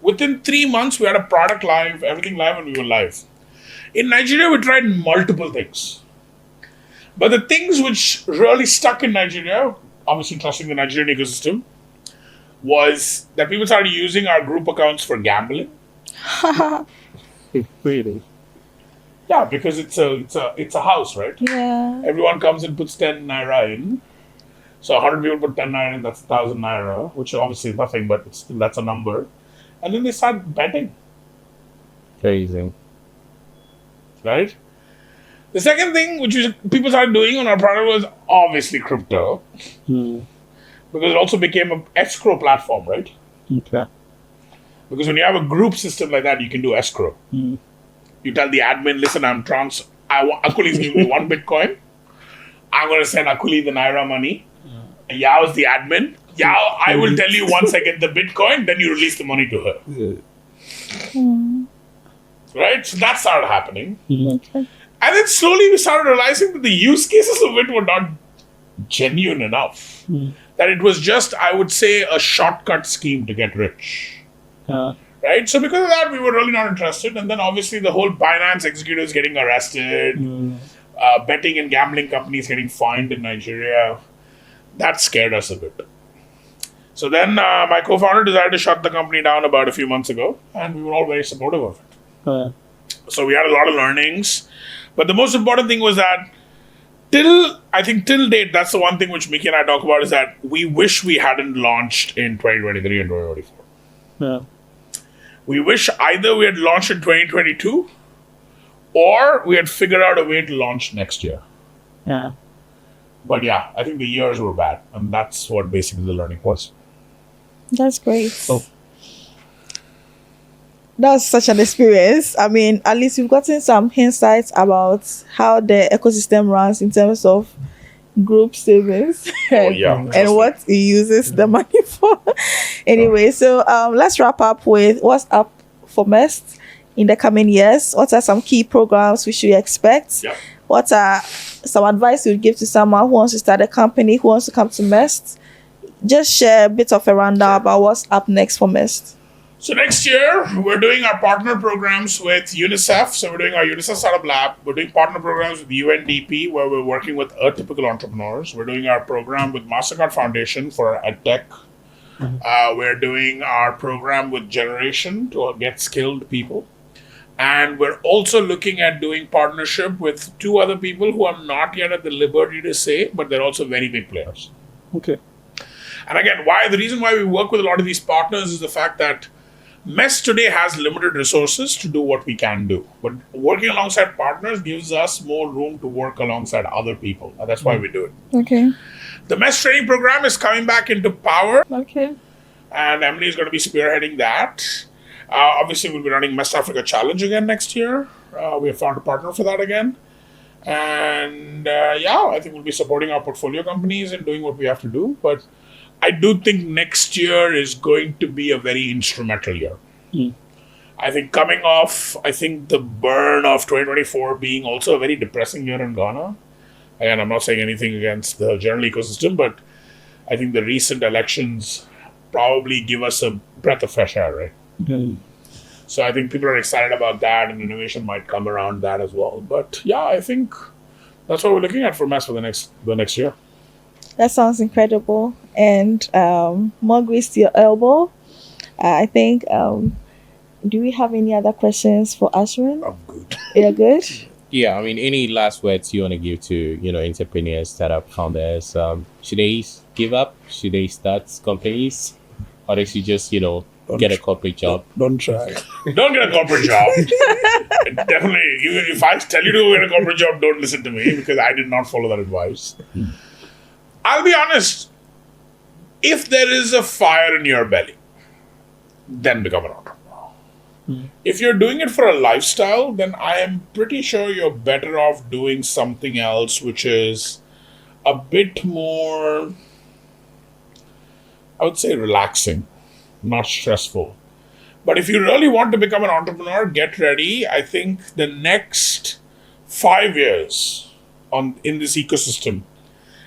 Within 3 months, we had a product live, everything live, and we were live. In Nigeria, we tried multiple things. But the things which really stuck in Nigeria, obviously trusting the Nigerian ecosystem, was that people started using our group accounts for gambling. Really? Yeah, because it's a house, right? Yeah. Everyone comes and puts 10 naira in. So 100 people put 10 naira in, that's 1,000 naira, which obviously is nothing, but that's a number. And then they start betting. Crazy. Right? The second thing which people started doing on our product was obviously crypto. Because it also became an escrow platform, right? Okay. Because when you have a group system like that, you can do escrow. You tell the admin, listen, Akuli's giving me 1 Bitcoin. I'm going to send Akuli the Naira money. Yao is the admin. Yao, I will tell you once I get the Bitcoin, then you release the money to her. Right? So that started happening. Okay. And then slowly we started realizing that the use cases of it were not genuine enough. That it was just, I would say, a shortcut scheme to get rich. Right? So because of that, we were really not interested. And then obviously the whole Binance executives getting arrested, betting and gambling companies getting fined in Nigeria, that scared us a bit. So then my co-founder decided to shut the company down about a few months ago. And we were all very supportive of it. So we had a lot of learnings. But the most important thing was that till date, that's the one thing which Mickey and I talk about, is that we wish we hadn't launched in 2023 and 2024. We wish either we had launched in 2022 or we had figured out a way to launch next year. But yeah, I think the years were bad. And that's what basically the learning was. That's great. That was such an experience. I mean, at least you've gotten some insights about how the ecosystem runs in terms of group savings and what it uses the money for. Anyway, so let's wrap up with what's up for MEST in the coming years. What are some key programs we should expect? What are some advice you would give to someone who wants to start a company, who wants to come to MEST? Just share a bit of a rundown about what's up next for MEST. So next year, we're doing our partner programs with UNICEF. So we're doing our UNICEF Startup Lab. We're doing partner programs with UNDP, where we're working with atypical entrepreneurs. We're doing our program with MasterCard Foundation for EdTech. We're doing our program with Generation to get skilled people. And we're also looking at doing partnership with two other people who I'm not yet at the liberty to say, but they're also very big players. Okay. And again, the reason why we work with a lot of these partners is the fact that MEST today has limited resources to do what we can do. But working alongside partners gives us more room to work alongside other people. And that's why we do it. Okay. The MEST training program is coming back into power. Okay. And Emily is going to be spearheading that. Obviously, we'll be running MEST Africa Challenge again next year. We have found a partner for that again. And I think we'll be supporting our portfolio companies and doing what we have to do. But I do think next year is going to be a very instrumental year. I think coming off, the burn of 2024 being also a very depressing year in Ghana. Again, I'm not saying anything against the general ecosystem, but I think the recent elections probably give us a breath of fresh air, right? So I think people are excited about that, and innovation might come around that as well. But yeah, I think that's what we're looking at for MEST for the next year. That sounds incredible. And more grease to your elbow. I think, do we have any other questions for Ashwin? I'm good. You're good? Yeah, I mean, any last words you want to give to, entrepreneurs, startup founders? Should they give up? Should they start companies? Or they should just, get a corporate job? Don't try. Don't get a corporate job. Definitely, even if I tell you to get a corporate job, don't listen to me, because I did not follow that advice. I'll be honest. If there is a fire in your belly, then become an entrepreneur. If you're doing it for a lifestyle, then I am pretty sure you're better off doing something else which is a bit more, I would say, relaxing, not stressful. But if you really want to become an entrepreneur, get ready. I think the next 5 years in this ecosystem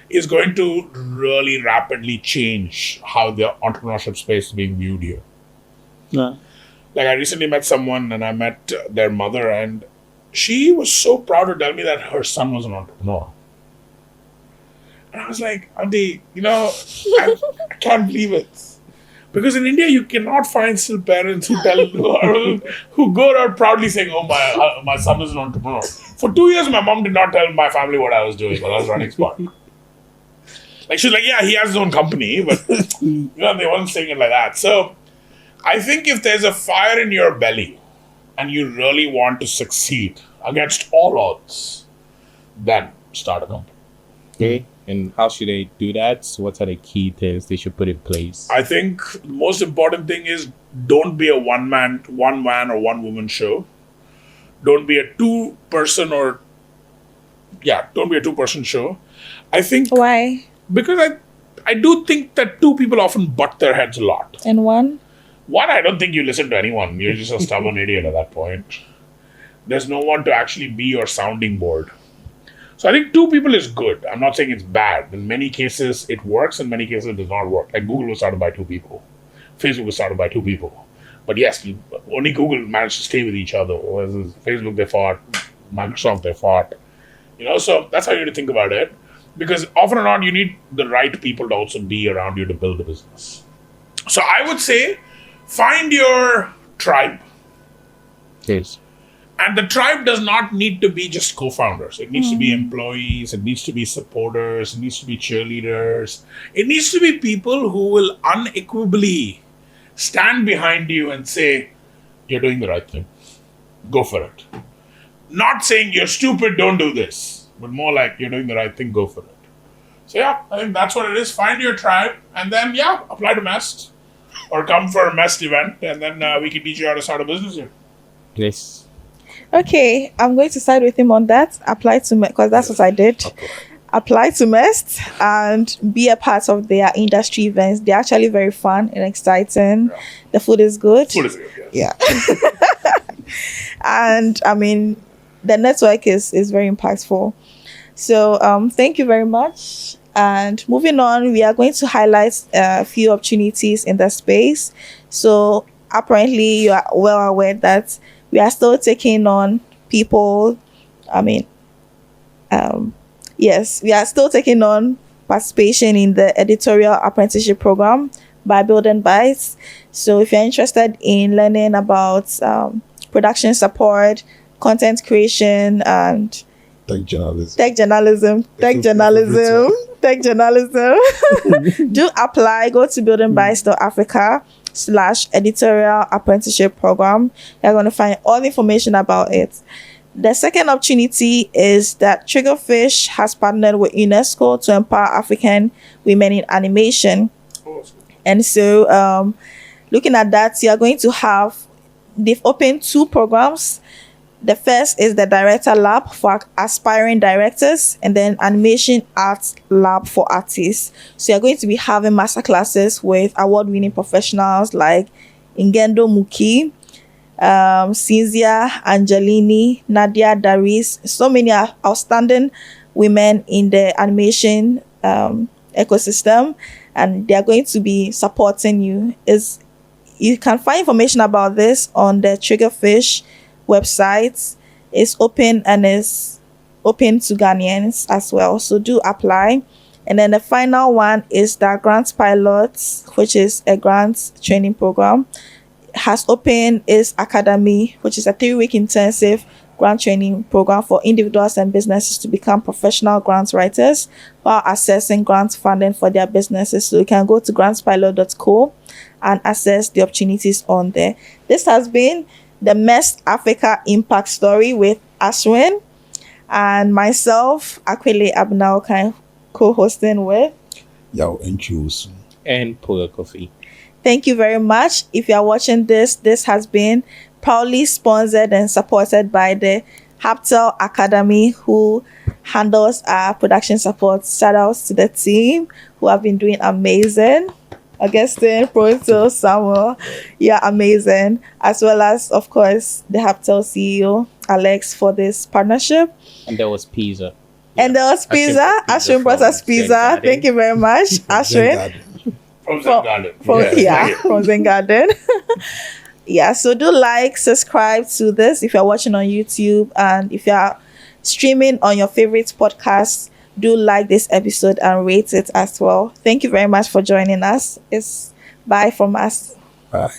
is going to really rapidly change how the entrepreneurship space is being viewed here. Yeah. Like, I recently met someone, and I met their mother, and she was so proud to tell me that her son was an entrepreneur. And I was like, Auntie, I can't believe it. Because in India, you cannot find still parents who who go around proudly saying, "Oh, my son is an entrepreneur." For 2 years, my mom did not tell my family what I was doing while I was running Spark. Like, she's like, "Yeah, he has his own company," but they weren't saying it like that. So, I think if there's a fire in your belly and you really want to succeed against all odds, then start a company. Okay. And how should they do that? So what are the key things they should put in place? I think the most important thing is don't be a one man or one woman show. Don't be a two-person show. I think Why? because I do think that two people often butt their heads a lot. And one? One, I don't think you listen to anyone. You're just a stubborn idiot at that point. There's no one to actually be your sounding board. So I think two people is good. I'm not saying it's bad. In many cases, it works. In many cases, it does not work. Like Google was started by two people. Facebook was started by two people. But yes, only Google managed to stay with each other. Whereas Facebook, they fought. Microsoft, they fought. So that's how you need to think about it. Because often or not, you need the right people to also be around you to build the business. So I would say, find your tribe. Yes. And the tribe does not need to be just co-founders. It needs to be employees. It needs to be supporters. It needs to be cheerleaders. It needs to be people who will unequivocally stand behind you and say, you're doing the right thing. Go for it. Not saying you're stupid, don't do this. But more like you're doing the right thing, go for it. So yeah, I think that's what it is. Find your tribe and then apply to MEST. Or come for a MEST event and then we can teach you how to start a business here. Yes. Okay, I'm going to side with him on that. Apply to MEST, because that's what I did. Okay. Apply to MEST and be a part of their industry events. They're actually very fun and exciting. Yeah. The food is good. Food is good, yes. Yeah. And I mean, the network is very impactful. So thank you very much. And moving on, we are going to highlight a few opportunities in the space. So apparently you are well aware that we are still taking on people. Yes, we are still taking on participation in the editorial apprenticeship program by Building Bytes. So if you're interested in learning about production support, content creation, and Tech journalism. tech journalism, do apply. Go to buildingbytes.africa/editorial apprenticeship program. You're going to find all the information about it. The second opportunity is that Triggerfish has partnered with UNESCO to empower African women in animation. And so, looking at that, you are going to have, they've opened 2 programs. The first is the Director Lab for aspiring directors, and then Animation Arts Lab for artists. So you're going to be having masterclasses with award-winning professionals like Ingendo Muki, Cynthia Angelini, Nadia Daris, so many outstanding women in the animation ecosystem, and they are going to be supporting you. You can find information about this on the Triggerfish website. It's open and is open to Ghanaians as well, so do apply. And then the final one is the Grant Pilot, which is a grant training program. Has opened its academy, which is a 3-week intensive grant training program for individuals and businesses to become professional grant writers while accessing grant funding for their businesses. So you can go to grantspilot.co and access the opportunities on there. This has been the MEST Africa Impact Story with Ashwin and myself, Akwele Abnaukai, co-hosting with Yao Enchius and Polar Coffee. Thank you very much. If you are watching this has been proudly sponsored and supported by the Haptel Academy, who handles our production support. Shout outs to the team who have been doing amazing. Augustine, Pronto, Samuel, yeah, amazing. As well as, of course, the Haptel CEO, Alex, for this partnership. And there was pizza. And there was pizza. Ashwin brought us pizza. Thank you very much, Ashwin. From Zen Garden. From Zen Garden. Yeah, so do like, subscribe to this if you're watching on YouTube, and if you're streaming on your favorite podcast, do like this episode and rate it as well. Thank you very much for joining us. It's bye from us. Bye.